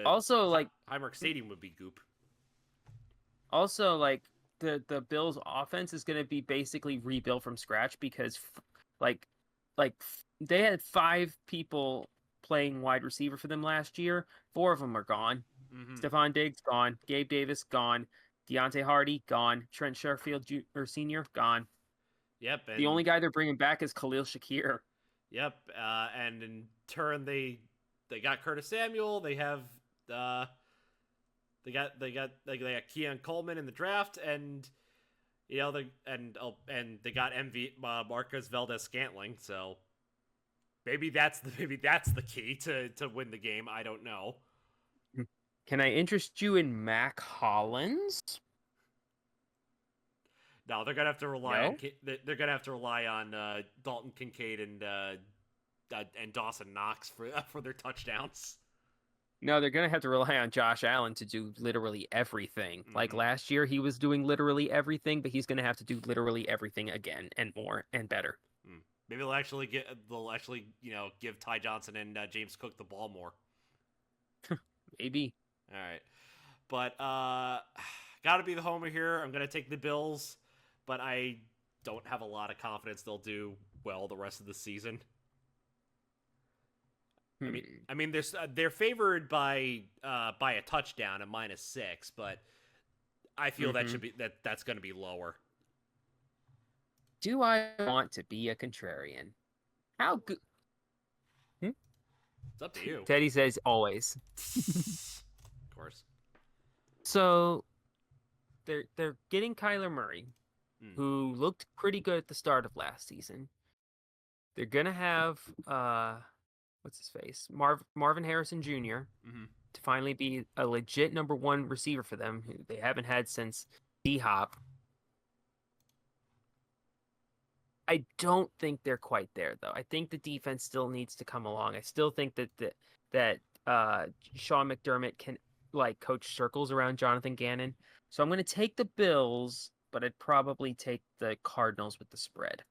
Speaker 3: Also, like
Speaker 1: Haymakers Stadium would be goop.
Speaker 3: Also, like the Bills' offense is going to be basically rebuilt from scratch because, like they had 5 people playing wide receiver for them last year. 4 of them are gone.
Speaker 1: Mm-hmm.
Speaker 3: Stephon Diggs gone. Gabe Davis gone. Deontay Hardy gone. Trent Sherfield Sr. gone.
Speaker 1: Yep.
Speaker 3: The only guy they're bringing back is Khalil Shakir.
Speaker 1: Yep. And in turn, they got Curtis Samuel. They have they got Keon Coleman in the draft, and they got Marcus Valdez-Scantling. So maybe that's the key to win the game. I don't know.
Speaker 3: Can I interest you in Mac Hollins?
Speaker 1: No, they're gonna have to rely on Dalton Kincaid and Dawson Knox for their touchdowns.
Speaker 3: No, they're gonna have to rely on Josh Allen to do literally everything. Mm-hmm. Like last year, he was doing literally everything, but he's gonna have to do literally everything again and more and better.
Speaker 1: Maybe they'll actually give Ty Johnson and James Cook the ball more.
Speaker 3: Maybe.
Speaker 1: All right. but gotta be the homer here. I'm gonna take the Bills, but I don't have a lot of confidence they'll do well the rest of the season. I mean, they're favored by a touchdown at -6, but I feel that should be that's going to be lower.
Speaker 3: Do I want to be a contrarian? How good?
Speaker 1: It's up to you.
Speaker 3: Teddy says always.
Speaker 1: Of course.
Speaker 3: So they're getting Kyler Murray, who looked pretty good at the start of last season. They're gonna have what's his face, Marvin Harrison Jr. To finally be a legit number one receiver for them, who they haven't had since D-Hop. I don't think they're quite there, though. I think the defense still needs to come along. I still think that Sean McDermott can coach circles around Jonathan Gannon. So I'm going to take the Bills, but I'd probably take the Cardinals with the spread.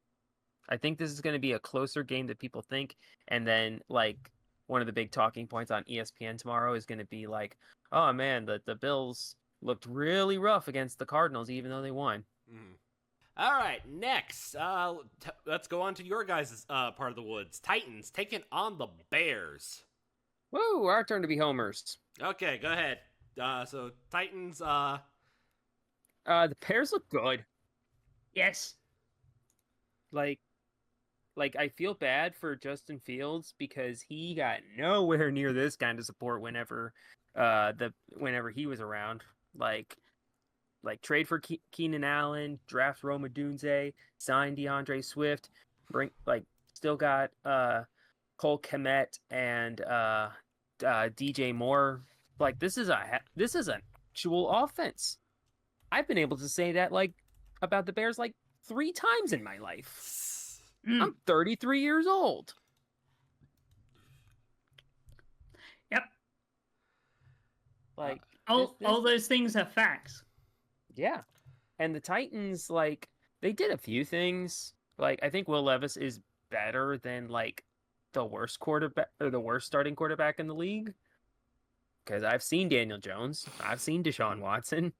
Speaker 3: I think this is going to be a closer game than people think. And then, one of the big talking points on ESPN tomorrow is going to be oh, man, the Bills looked really rough against the Cardinals, even though they won.
Speaker 1: All right, next, let's go on to your guys' part of the woods. Titans taking on the Bears.
Speaker 3: Woo, our turn to be homers.
Speaker 1: Okay, go ahead. So Titans.
Speaker 3: The Bears look good.
Speaker 2: Yes.
Speaker 3: I feel bad for Justin Fields because he got nowhere near this kind of support whenever he was around. Trade for Keenan Allen, draft Rome Odunze, sign DeAndre Swift, still got Cole Kmet and DJ Moore. This is an actual offense. I've been able to say that about the Bears 3 times in my life. I'm 33 years old.
Speaker 2: Yep.
Speaker 3: All
Speaker 2: those things are facts.
Speaker 3: Yeah. And the Titans, they did a few things. I think Will Levis is better than, the worst quarterback or the worst starting quarterback in the league. Because I've seen Daniel Jones. I've seen Deshaun Watson.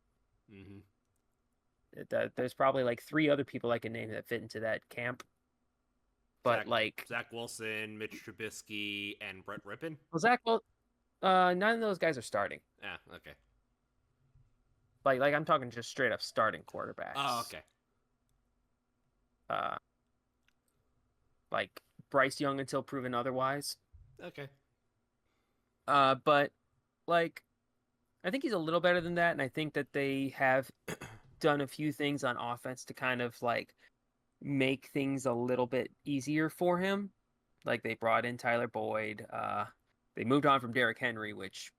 Speaker 3: There's probably 3 other people I can name that fit into that camp. But
Speaker 1: Zach Wilson, Mitch Trubisky, and Brett Rippon.
Speaker 3: Well, none of those guys are starting.
Speaker 1: Ah, okay.
Speaker 3: I'm talking just straight up starting quarterbacks.
Speaker 1: Oh, okay.
Speaker 3: Bryce Young until proven otherwise.
Speaker 1: Okay.
Speaker 3: But I think he's a little better than that, and I think that they have done a few things on offense to kind of make things a little bit easier for him. They brought in Tyler Boyd. They moved on from Derrick Henry, which,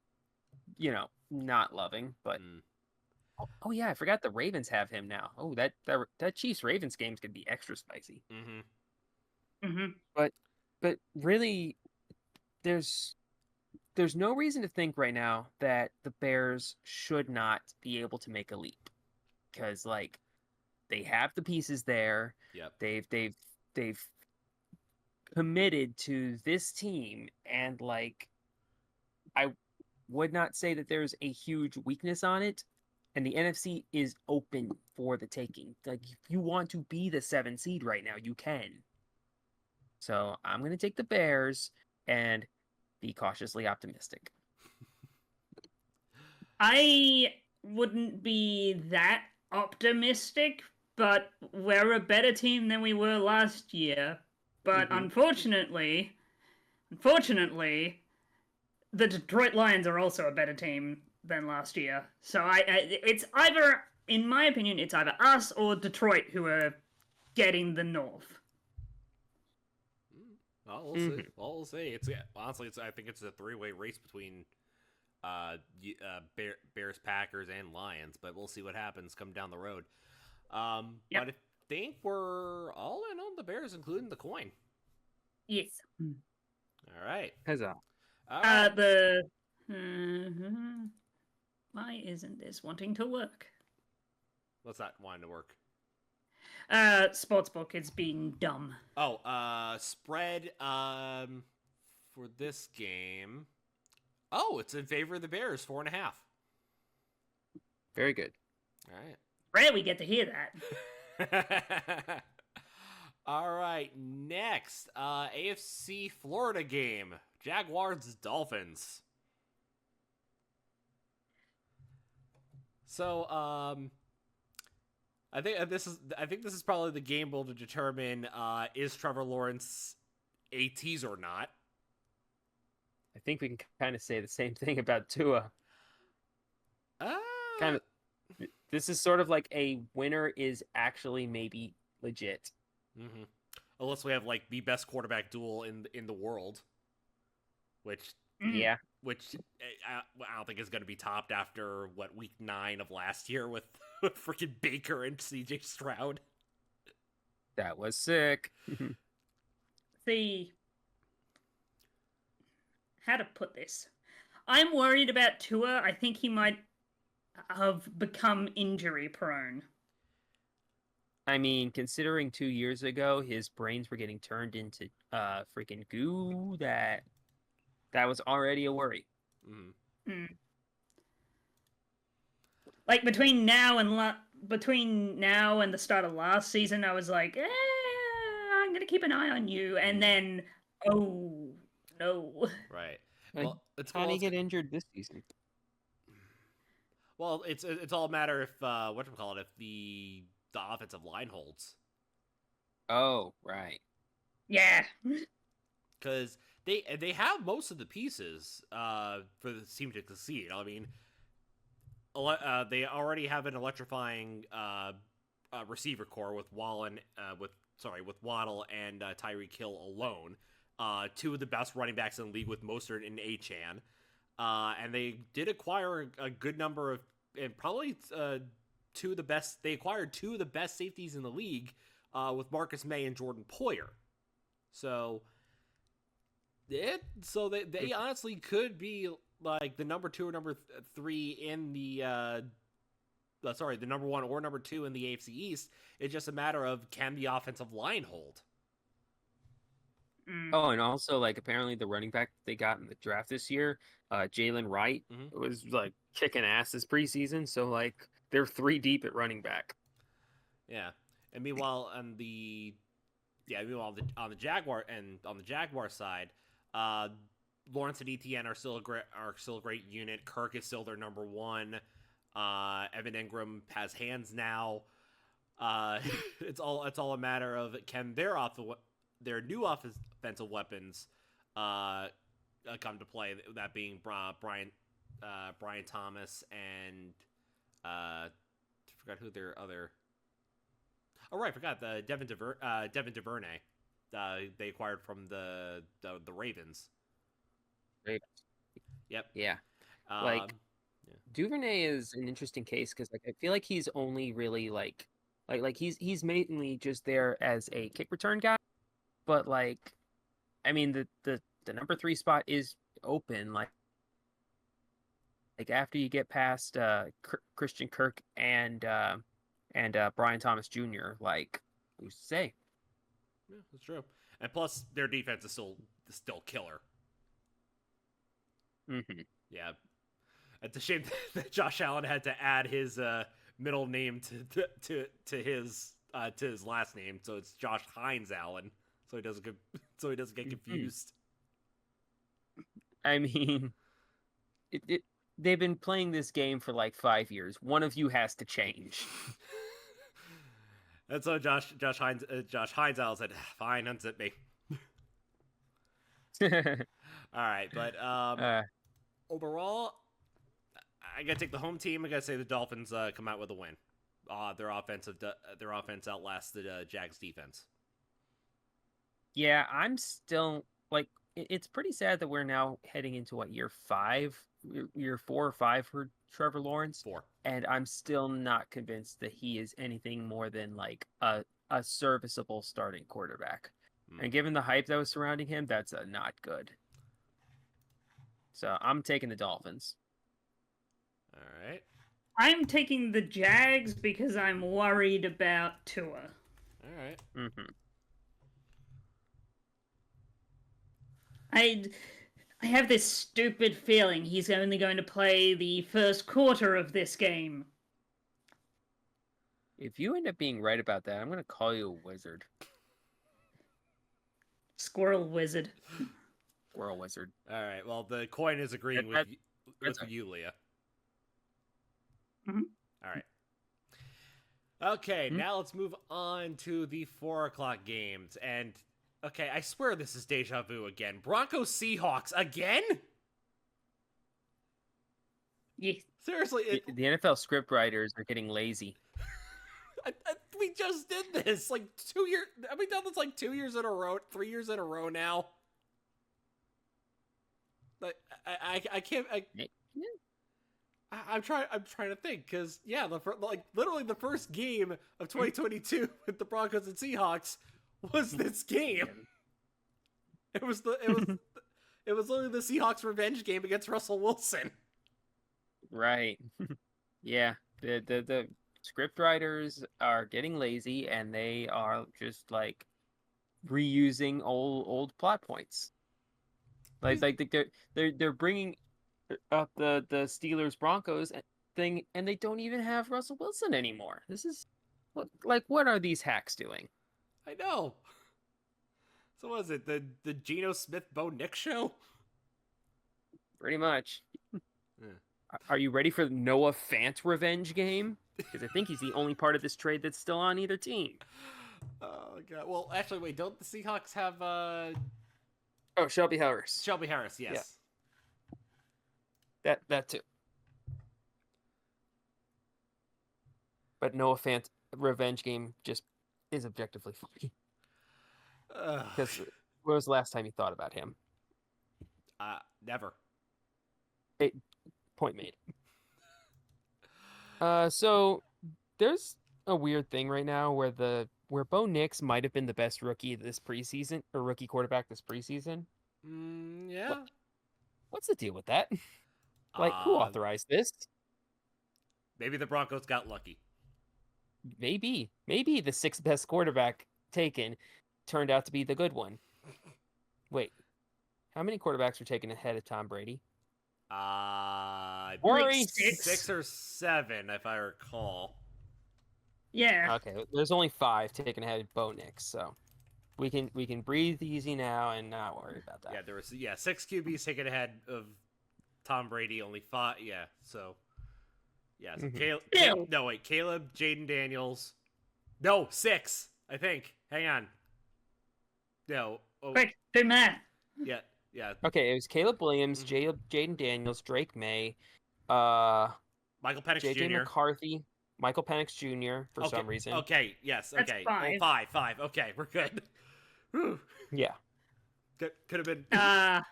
Speaker 3: not loving, but. Oh yeah, I forgot the Ravens have him now. Oh, that Chiefs Ravens game's gonna be extra spicy. But really, there's no reason to think right now that the Bears should not be able to make a leap, because they have the pieces there.
Speaker 1: Yep.
Speaker 3: They've committed to this team, and I would not say that there's a huge weakness on it. And the NFC is open for the taking. If you want to be the 7 seed right now, you can. So I'm going to take the Bears and be cautiously optimistic.
Speaker 2: I wouldn't be that optimistic, but we're a better team than we were last year. But unfortunately, the Detroit Lions are also a better team than last year. So it's either, in my opinion, it's either us or Detroit who are getting the North.
Speaker 1: Well, we'll see. Well, we'll see. Honestly, I think it's a 3-way race between Bears, Packers, and Lions, but we'll see what happens come down the road. But I think we're all in on the Bears, including the coin.
Speaker 2: Yes.
Speaker 1: All right.
Speaker 3: Huzzah.
Speaker 2: Why isn't this wanting to work?
Speaker 1: What's that wanting to work?
Speaker 2: Sportsbook is being dumb.
Speaker 1: Oh, spread for this game. Oh, it's in favor of the Bears, 4.5.
Speaker 3: Very good.
Speaker 1: All right.
Speaker 2: Rare we get to hear that.
Speaker 1: All right, next, AFC Florida game, Jaguars Dolphins. So, I think this is probably the game will to determine is Trevor Lawrence a tease or not.
Speaker 3: I think we can kind of say the same thing about Tua. Kind of. This is sort of like a winner is actually maybe legit.
Speaker 1: Mm-hmm. Unless we have like the best quarterback duel in the world, which
Speaker 3: Yeah,
Speaker 1: I don't think is going to be topped after week 9 of last year with freaking Baker and CJ Stroud.
Speaker 3: that was sick.
Speaker 2: See, how to put this? I'm worried about Tua. I think he might have become injury prone.
Speaker 3: I mean, considering 2 years ago his brains were getting turned into freaking goo, that was already a worry.
Speaker 1: Mm-hmm.
Speaker 2: Mm. Like between now and the start of last season, I was like, I'm gonna keep an eye on you, and then oh no.
Speaker 1: Right.
Speaker 3: Like,
Speaker 1: Well, it's
Speaker 3: how did he get injured this season?
Speaker 1: Well, it's all a matter if if the offensive line holds,
Speaker 3: Oh, right.
Speaker 2: Yeah.
Speaker 1: because they have most of the pieces for the team to succeed. I mean, they already have an electrifying receiver core with Waddle and Tyreek Hill alone. Two of the best running backs in the league with Mostert and Achane. And they did acquire a good number of, and probably two of the best. They acquired two of the best safeties in the league with Marcus May and Jordan Poyer. So they honestly could be like the number 2 or number 3 in the the number 1 or number 2 in the AFC East. It's just a matter of can the offensive line hold.
Speaker 3: Oh, and also like apparently the running back they got in the draft this year, Jalen Wright, was like kicking ass this preseason. So like they're 3 deep at running back.
Speaker 1: Yeah, and meanwhile on the Jaguar side, Lawrence and Etienne are still a great unit. Kirk is still their number 1. Evan Ingram has hands now. It's all a matter of can their new offensive weapons come to play. That being Brian Thomas and I forgot who their other. Oh right, I forgot the Devin DuVernay. They acquired from the Ravens.
Speaker 3: Ravens.
Speaker 1: Yep.
Speaker 3: Yeah.
Speaker 1: Yeah.
Speaker 3: Duvernay is an interesting case because like I feel like he's only really like he's mainly just there as a kick return guy, but like I mean the number 3 spot is open like after you get past Christian Kirk and Brian Thomas Jr. like who's to say?
Speaker 1: Yeah, that's true. And plus their defense is still killer.
Speaker 3: Mm-hmm.
Speaker 1: Yeah. It's a shame that Josh Allen had to add his middle name to his last name, so it's Josh Hines Allen, so he doesn't get confused.
Speaker 3: I mean, they've been playing this game for like 5 years. One of you has to change.
Speaker 1: And so Josh Hines Allen said, "Fine, unzip me." All right, but overall, I gotta take the home team. I gotta say the Dolphins come out with a win. Their offense outlasts the Jags defense.
Speaker 3: Yeah, I'm still like it's pretty sad that we're now heading into what year 4 or 5 for Trevor Lawrence.
Speaker 1: 4.
Speaker 3: And I'm still not convinced that he is anything more than like a serviceable starting quarterback. And given the hype that was surrounding him, that's not good. So I'm taking the Dolphins.
Speaker 1: All right.
Speaker 2: I'm taking the Jags because I'm worried about Tua.
Speaker 1: All right.
Speaker 3: Mm-hmm.
Speaker 2: I have this stupid feeling he's only going to play the first quarter of this game.
Speaker 3: If you end up being right about that, I'm gonna call you a wizard.
Speaker 2: Squirrel wizard.
Speaker 3: We're a wizard.
Speaker 1: All right. Well, the coin is agreeing
Speaker 3: That-
Speaker 1: with
Speaker 3: that's
Speaker 1: you, Leah.
Speaker 2: Mhm.
Speaker 1: All right. Okay, now let's move on to the 4 o'clock games. And okay, I swear this is deja vu again. Broncos Seahawks again?
Speaker 2: Yes.
Speaker 1: Seriously,
Speaker 3: The NFL script writers are getting lazy.
Speaker 1: we just did this like 2 years. Have we done this like 2 years in a row, 3 years in a row now? Like I can't. I'm trying to think because literally the first game of 2022 with the Broncos and Seahawks was this game. It was literally the Seahawks revenge game against Russell Wilson.
Speaker 3: Right. Yeah. The script writers are getting lazy and they are just like reusing old plot points. Like they're bringing up the Steelers Broncos thing and they don't even have Russell Wilson anymore. This is what are these hacks doing?
Speaker 1: I know. So what was it the Geno Smith Bo Nix show?
Speaker 3: Pretty much.
Speaker 1: Yeah.
Speaker 3: Are you ready for the Noah Fant revenge game? Because I think he's the only part of this trade that's still on either team.
Speaker 1: Oh god. Well, actually, wait. Don't the Seahawks have
Speaker 3: Oh, Shelby Harris.
Speaker 1: Shelby Harris? Yes.
Speaker 3: Yeah. That too. But Noah Fant revenge game just is objectively funny. Because when was the last time you thought about him?
Speaker 1: Never.
Speaker 3: Point made. So there's a weird thing right now where Bo Nix might have been the best rookie this preseason or rookie quarterback this preseason.
Speaker 1: Yeah.
Speaker 3: What's the deal with that? Like, who authorized this?
Speaker 1: Maybe the Broncos got lucky.
Speaker 3: Maybe the sixth best quarterback taken turned out to be the good one. Wait, how many quarterbacks were taken ahead of Tom Brady?
Speaker 2: Like
Speaker 1: six or seven, if I recall.
Speaker 2: Yeah.
Speaker 3: Okay, there's only 5 taken ahead of Bo Nix, so we can breathe easy now and not worry about that.
Speaker 1: Yeah, there was 6 QBs taken ahead of Tom Brady, only 5. Yeah, so yeah. So Caleb, Jaden Daniels. No, 6. I think. Hang on. No. Oh,
Speaker 2: Quick, do math.
Speaker 1: yeah.
Speaker 3: Okay, it was Caleb Williams, Jaden Daniels, Drake May,
Speaker 1: Michael Penix
Speaker 3: JJ
Speaker 1: Jr.
Speaker 3: McCarthy, Michael Penix Jr. for some reason.
Speaker 1: Okay, yes,
Speaker 2: That's
Speaker 1: okay.
Speaker 2: 5.
Speaker 1: Oh, 5. Okay, we're good. Whew.
Speaker 3: Yeah.
Speaker 1: Could have been
Speaker 2: that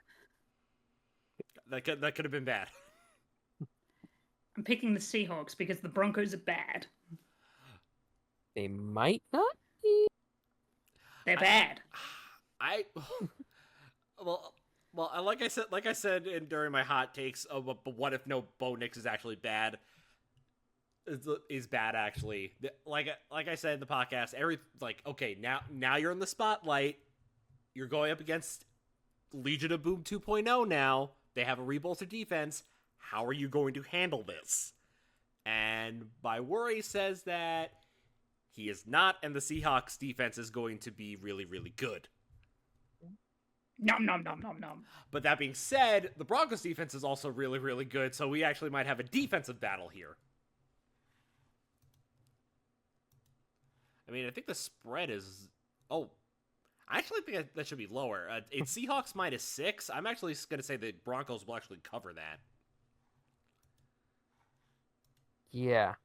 Speaker 1: could have been bad.
Speaker 2: I'm picking the Seahawks because the Broncos are bad.
Speaker 3: They might not be.
Speaker 2: They're bad.
Speaker 1: Well, like I said during my hot takes, but what if no Bo Nix is actually bad? Is bad actually? Like I said in the podcast, okay, now you're in the spotlight. You're going up against Legion of Boom 2.0 now. They have a rebolster defense. How are you going to handle this? And my worry says that he is not, and the Seahawks defense is going to be really, really good.
Speaker 2: Nom nom nom nom nom.
Speaker 1: But that being said, the Broncos defense is also really, really good, so we actually might have a defensive battle here. I mean, I think the spread is... Oh, I actually think that should be lower. It's Seahawks -6. I'm actually going to say the Broncos will actually cover that.
Speaker 3: Yeah.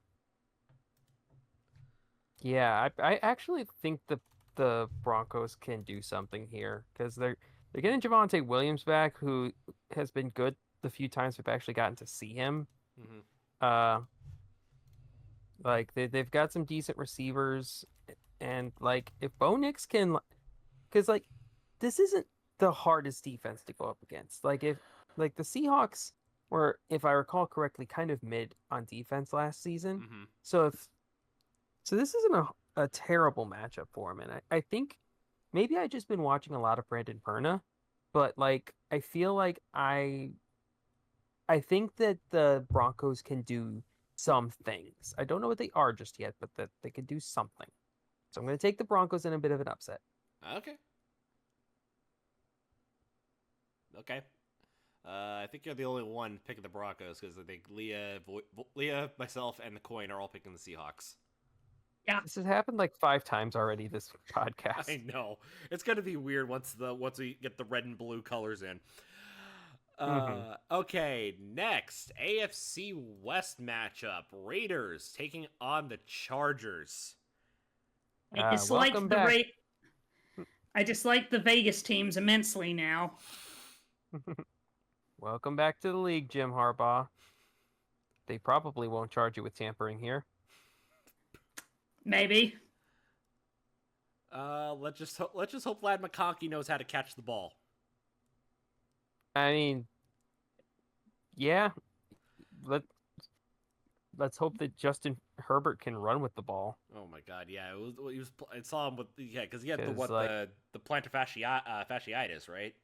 Speaker 3: Yeah, I actually think the Broncos can do something here because they're getting Javonte Williams back, who has been good the few times we've actually gotten to see him.
Speaker 1: Mm-hmm.
Speaker 3: Like they've got some decent receivers, and like if Bo Nix can, because like this isn't the hardest defense to go up against. Like if like the Seahawks were, if I recall correctly, kind of mid on defense last season.
Speaker 1: Mm-hmm.
Speaker 3: So this isn't a terrible matchup for him, and I think maybe I've just been watching a lot of Brandon Perna, but like I feel like I think that the Broncos can do some things. I don't know what they are just yet, but that they could do something. So I'm going to take the Broncos in a bit of an upset.
Speaker 1: Okay. Okay. I think you're the only one picking the Broncos because I think Leah, myself, and the coin are all picking the Seahawks.
Speaker 2: Yeah.
Speaker 3: This has happened like 5 times already this podcast.
Speaker 1: I know it's gonna be weird once we get the red and blue colors in. Okay, next AFC West matchup: Raiders taking on the Chargers.
Speaker 2: I dislike
Speaker 3: welcome
Speaker 2: the
Speaker 3: back.
Speaker 2: I dislike the Vegas teams immensely now.
Speaker 3: Welcome back to the league, Jim Harbaugh. They probably won't charge you with tampering here.
Speaker 2: Maybe.
Speaker 1: Let's just hope Vlad McConkey knows how to catch the ball.
Speaker 3: I mean, yeah. Let's hope that Justin Herbert can run with the ball.
Speaker 1: Oh my God, yeah, I saw him with because he had the
Speaker 3: 'Cause, like-
Speaker 1: the plantar fasciitis, right?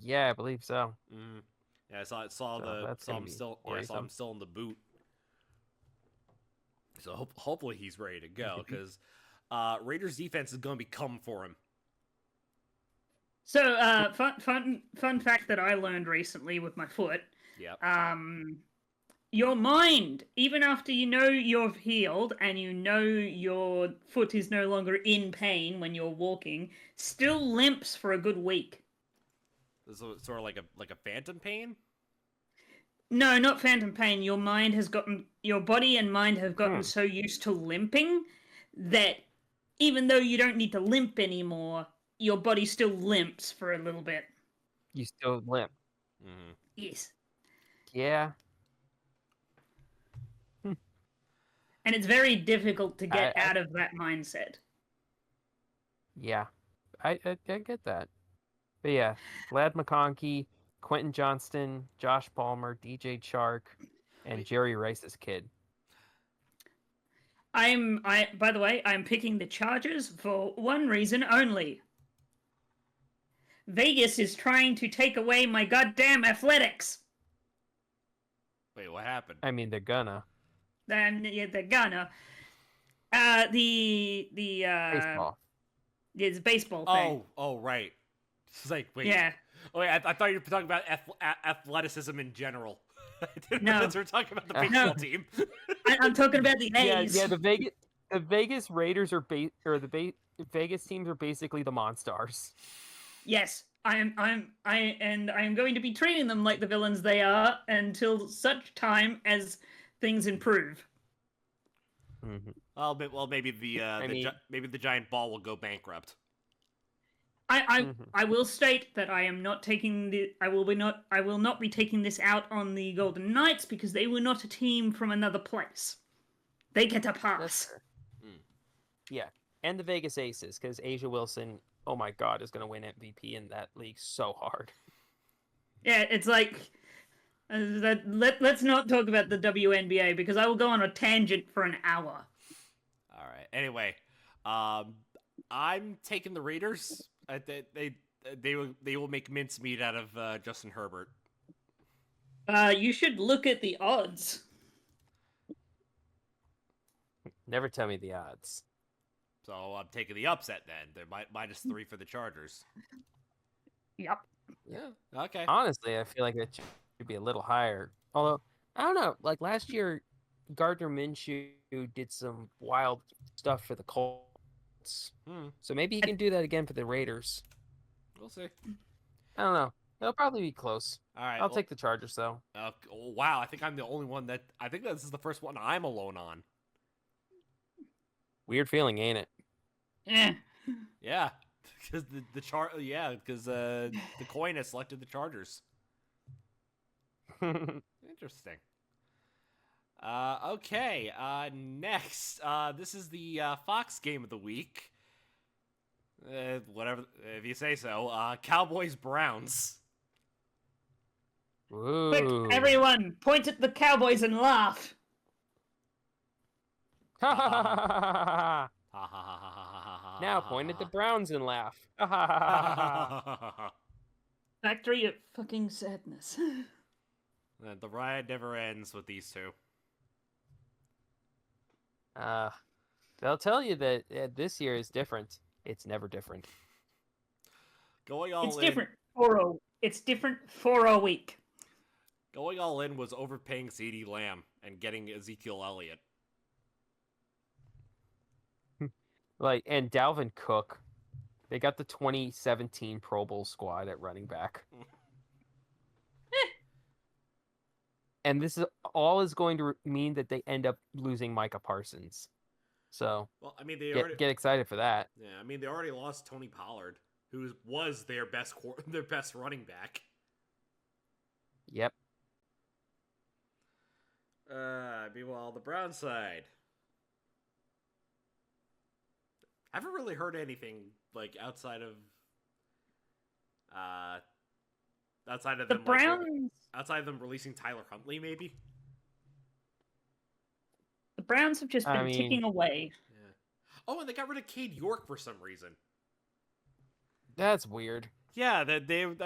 Speaker 3: Yeah, I believe so.
Speaker 1: Mm. Yeah, I saw
Speaker 3: that's
Speaker 1: saw
Speaker 3: gonna
Speaker 1: him
Speaker 3: be
Speaker 1: still. Yeah, I saw him
Speaker 3: worrisome.
Speaker 1: still in the boot. So hopefully he's ready to go because Raiders defense is going to be coming for him.
Speaker 2: So, fun fact that I learned recently with my foot.
Speaker 1: Yep.
Speaker 2: Your mind, even after you know you've healed and you know your foot is no longer in pain when you're walking, still limps for a good week.
Speaker 1: So it's sort of like a phantom pain.
Speaker 2: No, not phantom pain. Your body and mind have gotten
Speaker 3: Hmm.
Speaker 2: so used to limping that even though you don't need to limp anymore, your body still limps for a little bit.
Speaker 3: You still limp.
Speaker 1: Mm-hmm.
Speaker 2: Yes.
Speaker 3: Yeah.
Speaker 2: And it's very difficult to get
Speaker 3: I-
Speaker 2: out of that mindset.
Speaker 3: Yeah. I get that. But yeah, Vlad McConkey, Quentin Johnston, Josh Palmer, DJ Chark, and Jerry Rice's kid.
Speaker 2: By the way, I'm picking the Chargers for one reason only. Vegas is trying to take away my goddamn athletics.
Speaker 1: Wait, what happened?
Speaker 3: I mean, they're gonna.
Speaker 2: And yeah, they're gonna. The
Speaker 3: Baseball.
Speaker 2: it's baseball thing.
Speaker 1: Oh, right. It's like, wait.
Speaker 2: Yeah.
Speaker 1: Oh, wait, I thought you were talking about athleticism in know
Speaker 2: No.
Speaker 1: we're talking about the
Speaker 3: No.
Speaker 1: baseball team.
Speaker 2: I'm talking about the A's.
Speaker 3: Yeah, the Vegas Raiders are Vegas teams are basically the Monstars.
Speaker 2: Yes, I'm going to be treating them like the villains they are until such time as things improve.
Speaker 3: Mm-hmm.
Speaker 1: Well, maybe maybe the giant ball will go bankrupt.
Speaker 2: I will state that I am not taking I will not be taking this out on the Golden Knights because they were not a team from another place. They get a pass.
Speaker 3: Fair. Yeah, and the Vegas Aces because Asia Wilson, oh my God, is going to win MVP in that league so hard.
Speaker 2: Yeah, it's like let's not talk about the WNBA because I will go on a tangent for an hour.
Speaker 1: All right. Anyway, I'm taking the Raiders. They will make mincemeat out of Justin Herbert.
Speaker 2: You should look at the odds.
Speaker 3: Never tell me the odds.
Speaker 1: So I'm taking the upset then. They're -3 for the Chargers.
Speaker 2: Yep.
Speaker 1: Yeah. Okay.
Speaker 3: Honestly, I feel like it should be a little higher. Although, I don't know. Like last year, Gardner Minshew did some wild stuff for the Colts. So maybe he can do that again for the Raiders.
Speaker 1: We'll see.
Speaker 3: I don't know. It'll probably be close.
Speaker 1: All right.
Speaker 3: I'll take the Chargers, though.
Speaker 1: Oh, wow. I think I'm the only one I think this is the first one I'm alone on.
Speaker 3: Weird feeling, ain't it?
Speaker 2: Yeah.
Speaker 1: Yeah. Because because the coin has selected the Chargers. Interesting. Okay. Next, this is the Fox game of the week. Whatever, if you say so. Cowboys Browns.
Speaker 3: Ooh.
Speaker 2: Quick, everyone, point at the Cowboys and laugh.
Speaker 3: Now point at the Browns and laugh.
Speaker 2: Factory of fucking sadness.
Speaker 1: The ride never ends with these two.
Speaker 3: They'll tell you that this year is different. It's never different.
Speaker 1: Going all
Speaker 2: It's
Speaker 1: in.
Speaker 2: different it's different for a week.
Speaker 1: Going all in was overpaying CeeDee Lamb and getting Ezekiel Elliott.
Speaker 3: And Dalvin Cook. They got the 2017 Pro Bowl squad at running back. And this is going to mean that they end up losing Micah Parsons. So,
Speaker 1: Well, I mean, they
Speaker 3: get excited for that.
Speaker 1: Yeah, I mean, they already lost Tony Pollard, who was their best running back.
Speaker 3: Yep.
Speaker 1: Meanwhile, the Brown side. I haven't really heard anything like outside of
Speaker 2: The Browns.
Speaker 1: outside of them releasing Tyler Huntley, maybe.
Speaker 2: The Browns have just been ticking away.
Speaker 1: Yeah. Oh, and they got rid of Cade York for some reason.
Speaker 3: That's weird.
Speaker 1: Yeah, I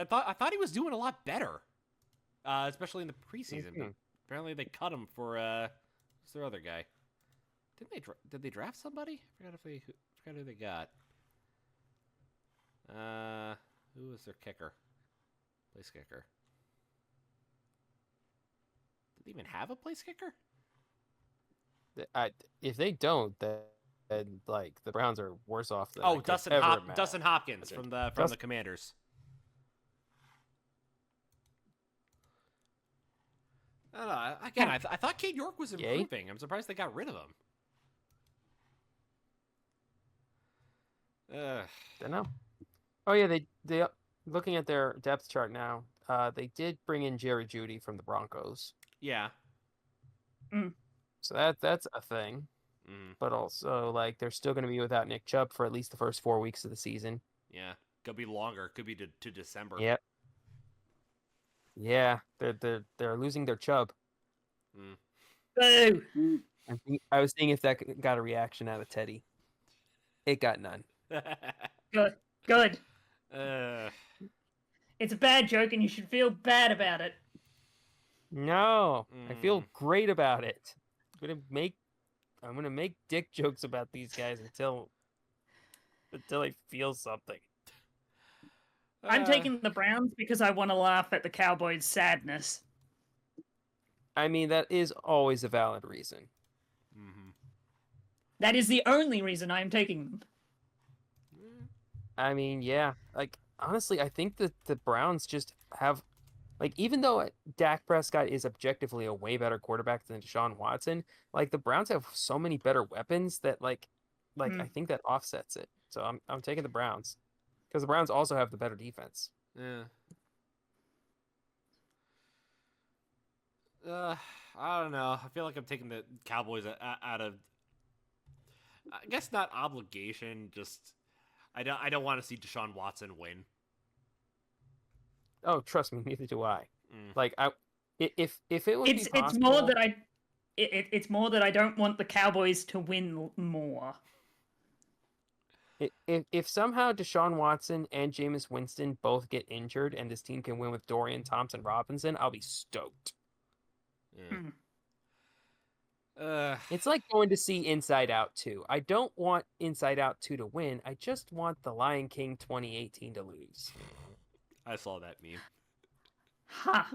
Speaker 1: thought he was doing a lot better, especially in the preseason.
Speaker 3: Mm-hmm.
Speaker 1: But apparently, they cut him for who's their other guy? Did they draft somebody? I forgot who they got. Who was their kicker? Place kicker. Did they even have a place kicker?
Speaker 3: If they don't, then like the Browns are worse off than
Speaker 1: Dustin Hopkins from the Commanders. I don't know. Again, I thought Cade York was improving. I'm surprised they got rid of him.
Speaker 3: Don't know. Oh yeah, they looking at their depth chart now. They did bring in Jerry Jeudy from the Broncos.
Speaker 1: Yeah.
Speaker 3: So that's a thing. But also, like, they're still going to be without Nick Chubb for at least the first 4 weeks of the season.
Speaker 1: Yeah, could be longer. Could be to December.
Speaker 3: Yep. Yeah, they're losing their Chubb.
Speaker 2: Boo!
Speaker 3: I was seeing if that got a reaction out of Teddy. It got none.
Speaker 2: Good.
Speaker 1: Uh,
Speaker 2: It's a bad joke, and you should feel bad about it.
Speaker 3: No, I feel great about it. I'm gonna make dick jokes about these guys until I feel something.
Speaker 2: I'm taking the Browns because I want to laugh at the Cowboys' sadness.
Speaker 3: I mean, that is always a valid reason.
Speaker 2: That is the only reason I am taking them.
Speaker 3: I mean, yeah. Like, honestly, I think that the Browns just have, like, even though Dak Prescott is objectively a way better quarterback than Deshaun Watson, like, the Browns have so many better weapons that, like, I think that offsets it. So I'm taking the Browns. Because the Browns also have the better defense.
Speaker 1: Yeah. I don't know. I feel like I'm taking the Cowboys out of, I guess not obligation, just I don't want to see Deshaun Watson win.
Speaker 3: Oh, trust me, neither do I. Like, if it would be possible,
Speaker 2: it's more that I don't want the Cowboys to win more.
Speaker 3: If somehow Deshaun Watson and Jameis Winston both get injured and this team can win with Dorian Thompson-Robinson, I'll be stoked. It's like going to see Inside Out 2. I don't want Inside Out 2 to win. I just want The Lion King 2018 to lose.
Speaker 1: I saw that meme.
Speaker 2: Ha!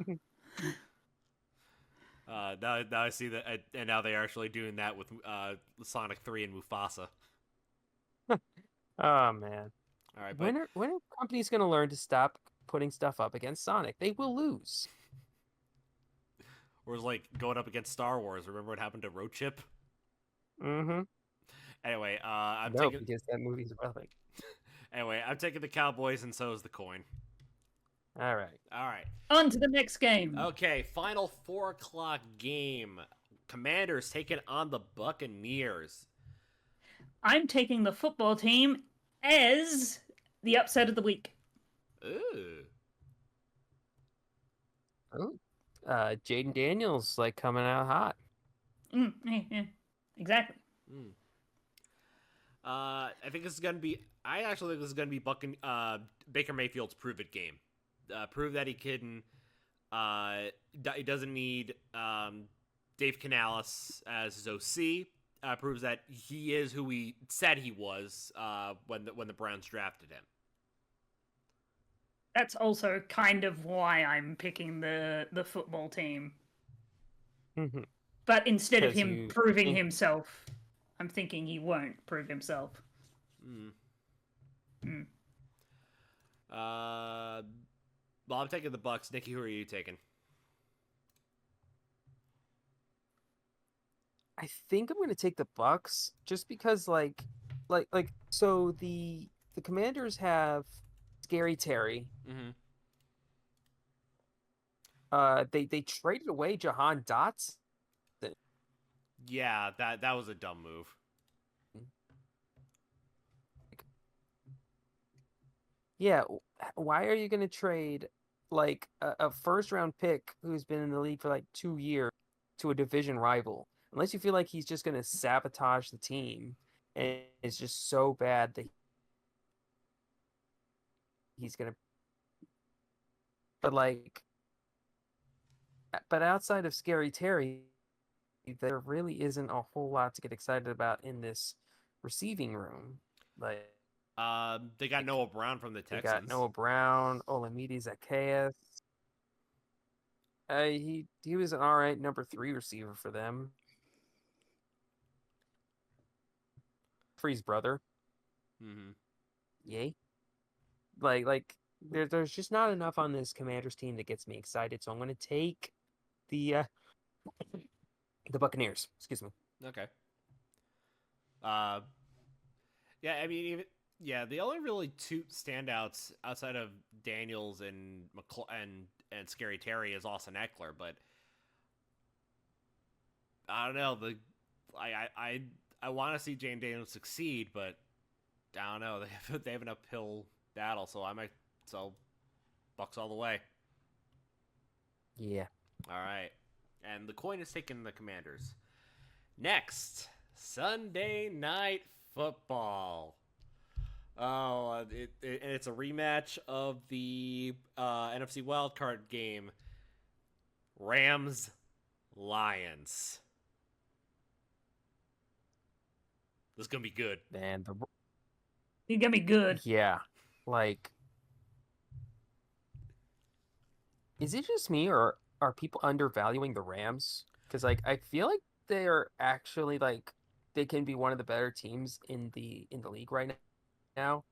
Speaker 1: Now I see that, and now they're actually doing that with Sonic 3 and Mufasa.
Speaker 3: Oh, man.
Speaker 1: All right, but
Speaker 3: when are companies going to learn to stop putting stuff up against Sonic? They will lose.
Speaker 1: or it's like going up against Star Wars. Remember what happened to Road Chip?
Speaker 3: Mm-hmm.
Speaker 1: Anyway,
Speaker 3: because that movie's relevant.
Speaker 1: Anyway, I'm taking the Cowboys, and so is the coin.
Speaker 3: All right.
Speaker 2: On to the next game.
Speaker 1: Okay, final 4:00 game. Commanders taking on the Buccaneers.
Speaker 2: I'm taking the football team as the upset of the week.
Speaker 1: Ooh.
Speaker 3: Oh. Jaden Daniels coming out hot.
Speaker 2: Yeah, exactly.
Speaker 1: I think this is gonna be. I actually think this is gonna be Baker Mayfield's prove it game. Prove that he can It doesn't need Dave Canales as his OC. Proves that he is who he said he was when the Browns drafted him.
Speaker 2: That's also kind of why I'm picking the football team.
Speaker 3: Mhm.
Speaker 2: But instead of
Speaker 3: 'Cause
Speaker 2: him
Speaker 3: you
Speaker 2: proving
Speaker 3: think-
Speaker 2: himself, I'm thinking he won't prove himself.
Speaker 1: Mm.
Speaker 2: Mm.
Speaker 1: Well, I'm taking the Bucks. Nikki, who are you taking?
Speaker 3: I think I'm going to take the Bucks just because so the Commanders have Scary Terry.
Speaker 1: Mm-hmm.
Speaker 3: They traded away Jahan Dotson.
Speaker 1: Yeah, that was a dumb move.
Speaker 3: Yeah, why are you going to trade like a first round pick who's been in the league for like 2 years to a division rival? Unless you feel like he's just going to sabotage the team and it's just so bad that he's going to. But but outside of Scary Terry, there really isn't a whole lot to get excited about in this receiving room. Like
Speaker 1: They got Noah Brown from the
Speaker 3: they
Speaker 1: Texans.
Speaker 3: got Noah Brown, Olamide Zacchaeus. He was an all right number 3 receiver for them. Free's brother.
Speaker 1: Mm-hmm.
Speaker 3: Yay. There's just not enough on this Commanders team that gets me excited, so I'm going to take the Buccaneers. Excuse me.
Speaker 1: Okay. Yeah, I mean, the only really two standouts outside of Daniels and and Scary Terry is Austin Eckler, but I don't know. I want to see Jane Daniels succeed, but I don't know. They have an uphill battle, so Bucks all the way.
Speaker 3: Yeah.
Speaker 1: All right, and the coin is taking the Commanders. Next, Sunday Night Football. Oh, it's a rematch of the NFC wildcard game. Rams, Lions. This is gonna be good.
Speaker 3: Man,
Speaker 2: He's gonna be good.
Speaker 3: yeah. Like, is it just me or are people undervaluing the Rams? Because I feel like they are actually they can be one of the better teams in the league right now.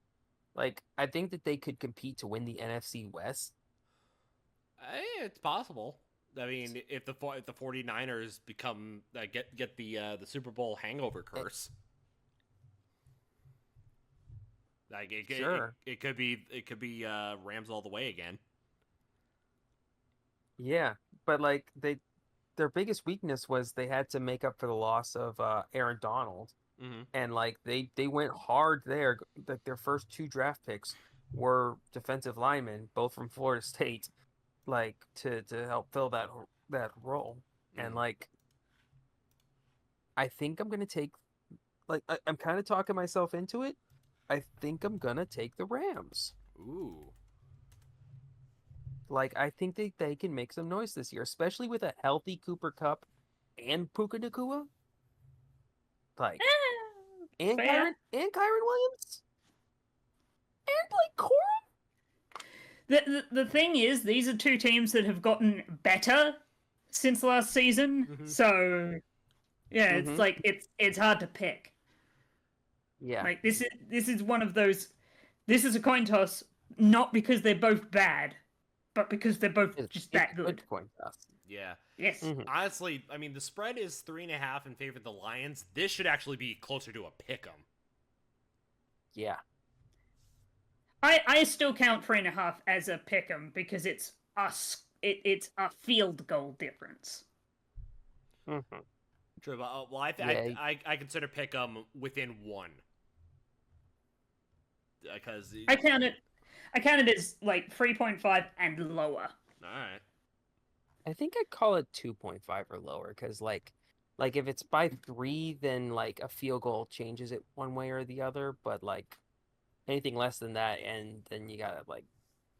Speaker 3: Like, I think that they could compete to win the NFC West.
Speaker 1: It's possible. I mean, if the 49ers become get the Super Bowl hangover curse, like
Speaker 3: Sure.
Speaker 1: it could be Rams all the way again.
Speaker 3: Yeah, but their biggest weakness was they had to make up for the loss of Aaron Donald.
Speaker 1: Mm-hmm.
Speaker 3: And they went hard there. Like their first 2 draft picks were defensive linemen, both from Florida State, to help fill that role. And I think I'm gonna take I'm kind of talking myself into it. I think I'm gonna take the Rams.
Speaker 1: Ooh.
Speaker 3: I think they can make some noise this year, especially with a healthy Cooper Kupp and Puka Nacua. And
Speaker 2: Fair.
Speaker 3: Kyron Williams and Blake Corum.
Speaker 2: The thing is, these are 2 teams that have gotten better since last season.
Speaker 1: Mhm.
Speaker 2: So yeah, it's
Speaker 3: Mhm.
Speaker 2: it's hard to pick.
Speaker 3: Yeah.
Speaker 2: Like this is one of those. This is a coin toss, not because they're both bad, but because they're both just that good.
Speaker 3: Coin toss.
Speaker 1: Yeah.
Speaker 2: Yes.
Speaker 3: Mhm.
Speaker 1: Honestly, I mean, the spread is 3.5 in favor of the Lions. This should actually be closer to a pick 'em.
Speaker 3: Yeah.
Speaker 2: I still count 3.5 as a pick 'em because it's it's a field goal difference.
Speaker 3: Mhm.
Speaker 1: True. Well,
Speaker 3: Yeah.
Speaker 1: I consider pick 'em within 1. Because
Speaker 2: I count it as like 3.5 and lower.
Speaker 1: all right.
Speaker 3: I think I'd call it 2.5 or lower because if it's by 3, then a field goal changes it one way or the other. But anything less than that, and then you gotta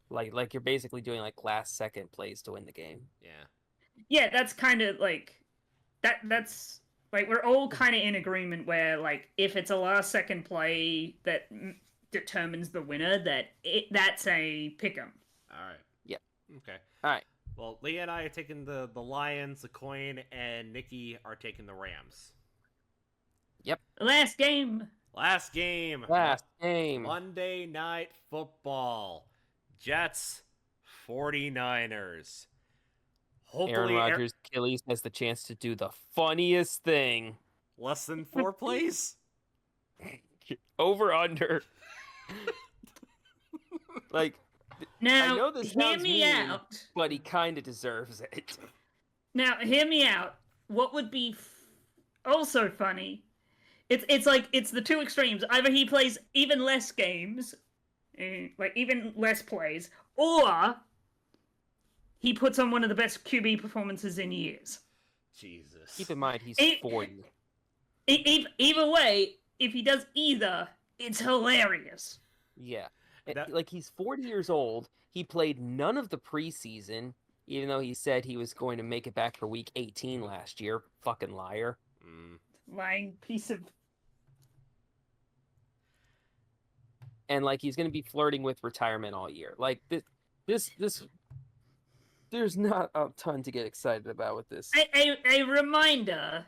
Speaker 3: Like you're basically doing like last second plays to win the game.
Speaker 1: Yeah.
Speaker 2: Yeah, that's kind of like that's like we're all kind of in agreement where like if it's a last second play that determines the winner, that's a pick 'em.
Speaker 1: All right.
Speaker 3: Yep.
Speaker 1: Okay.
Speaker 3: All right.
Speaker 1: Well, Leah and I are taking the Lions, the coin, and Nikki are taking the Rams.
Speaker 2: Last game.
Speaker 1: Last game.
Speaker 3: Last game.
Speaker 1: Monday Night Football. Jets, 49ers. Hopefully,
Speaker 3: Aaron Rodgers' Achilles has the chance to do the funniest thing.
Speaker 1: less than 4 plays.
Speaker 3: Over under. Like,
Speaker 2: Now,
Speaker 3: I know this
Speaker 2: hear
Speaker 3: sounds
Speaker 2: me
Speaker 3: mean,
Speaker 2: out.
Speaker 3: but he kind of deserves it.
Speaker 2: Now, hear me out. What would be also funny? It's like it's the two extremes. Either he plays even less games, like even less plays, or he puts on one of the best QB performances in years.
Speaker 1: Jesus.
Speaker 3: Keep in mind, he's 40.
Speaker 2: Either way, if he does either, it's hilarious.
Speaker 3: Yeah.
Speaker 1: That-
Speaker 3: Like, he's 40 years old. He played none of the preseason, even though he said he was going to make it back for week 18 last year. Fucking liar.
Speaker 2: Lying piece of.
Speaker 3: And, like, he's going to be flirting with retirement all year. Like, this there's not a ton to get excited about with this.
Speaker 2: A reminder: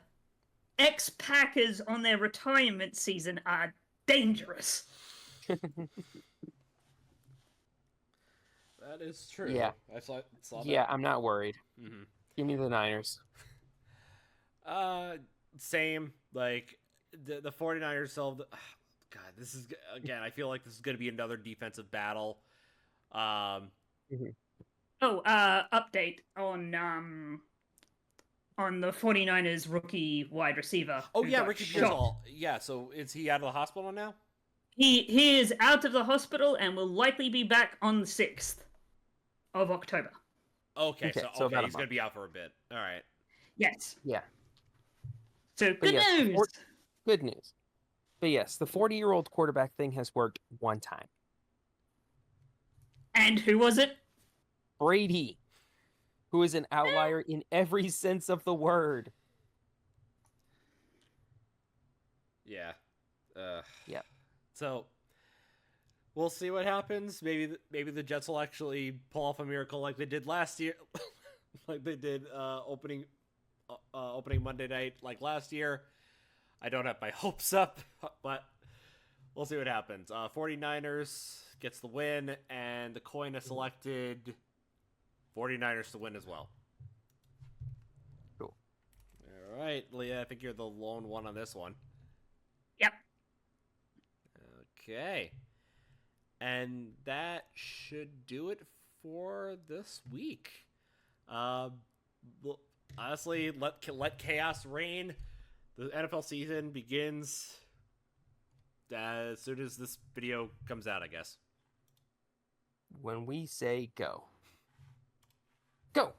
Speaker 2: ex-Packers on their retirement season are dangerous.
Speaker 1: That is true.
Speaker 3: Yeah.
Speaker 1: I saw that.
Speaker 3: Yeah, I'm not worried.
Speaker 1: Mm-hmm.
Speaker 3: Give me the Niners.
Speaker 1: Same. Like, the 49ers solved. God, this is, again, I feel like this is going to be another defensive battle.
Speaker 2: Update on the 49ers rookie wide receiver.
Speaker 1: Oh,
Speaker 2: who
Speaker 1: yeah,
Speaker 2: got
Speaker 1: Ricky
Speaker 2: shot.
Speaker 1: Pearsall. Yeah, so is he out of the hospital now?
Speaker 2: He is out of the hospital and will likely be back on the 6th of October.
Speaker 1: Okay,
Speaker 3: Okay,
Speaker 1: so
Speaker 3: so about a
Speaker 1: he's going to
Speaker 3: month.
Speaker 1: be out for a bit. All right.
Speaker 2: Yes.
Speaker 3: Yeah.
Speaker 2: So
Speaker 3: But
Speaker 2: good
Speaker 3: yes, the
Speaker 2: news.
Speaker 3: Good news. But yes, the 40-year-old quarterback thing has worked one time.
Speaker 2: And who was it?
Speaker 3: Brady, who is an outlier in every sense of the word.
Speaker 1: Yeah.
Speaker 3: Yep.
Speaker 1: So we'll see what happens. Maybe the Jets will actually pull off a miracle like they did last year, like they did opening Monday night like last year. I don't have my hopes up, but we'll see what happens. 49ers gets the win, and the coin has selected 49ers to win as well.
Speaker 3: Cool.
Speaker 1: All right, Leah, I think you're the lone one on this one.
Speaker 2: Yep.
Speaker 1: Okay. And that should do it for this week. Honestly, let chaos reign. The NFL season begins as soon as this video comes out, I guess.
Speaker 3: When we say go. Go!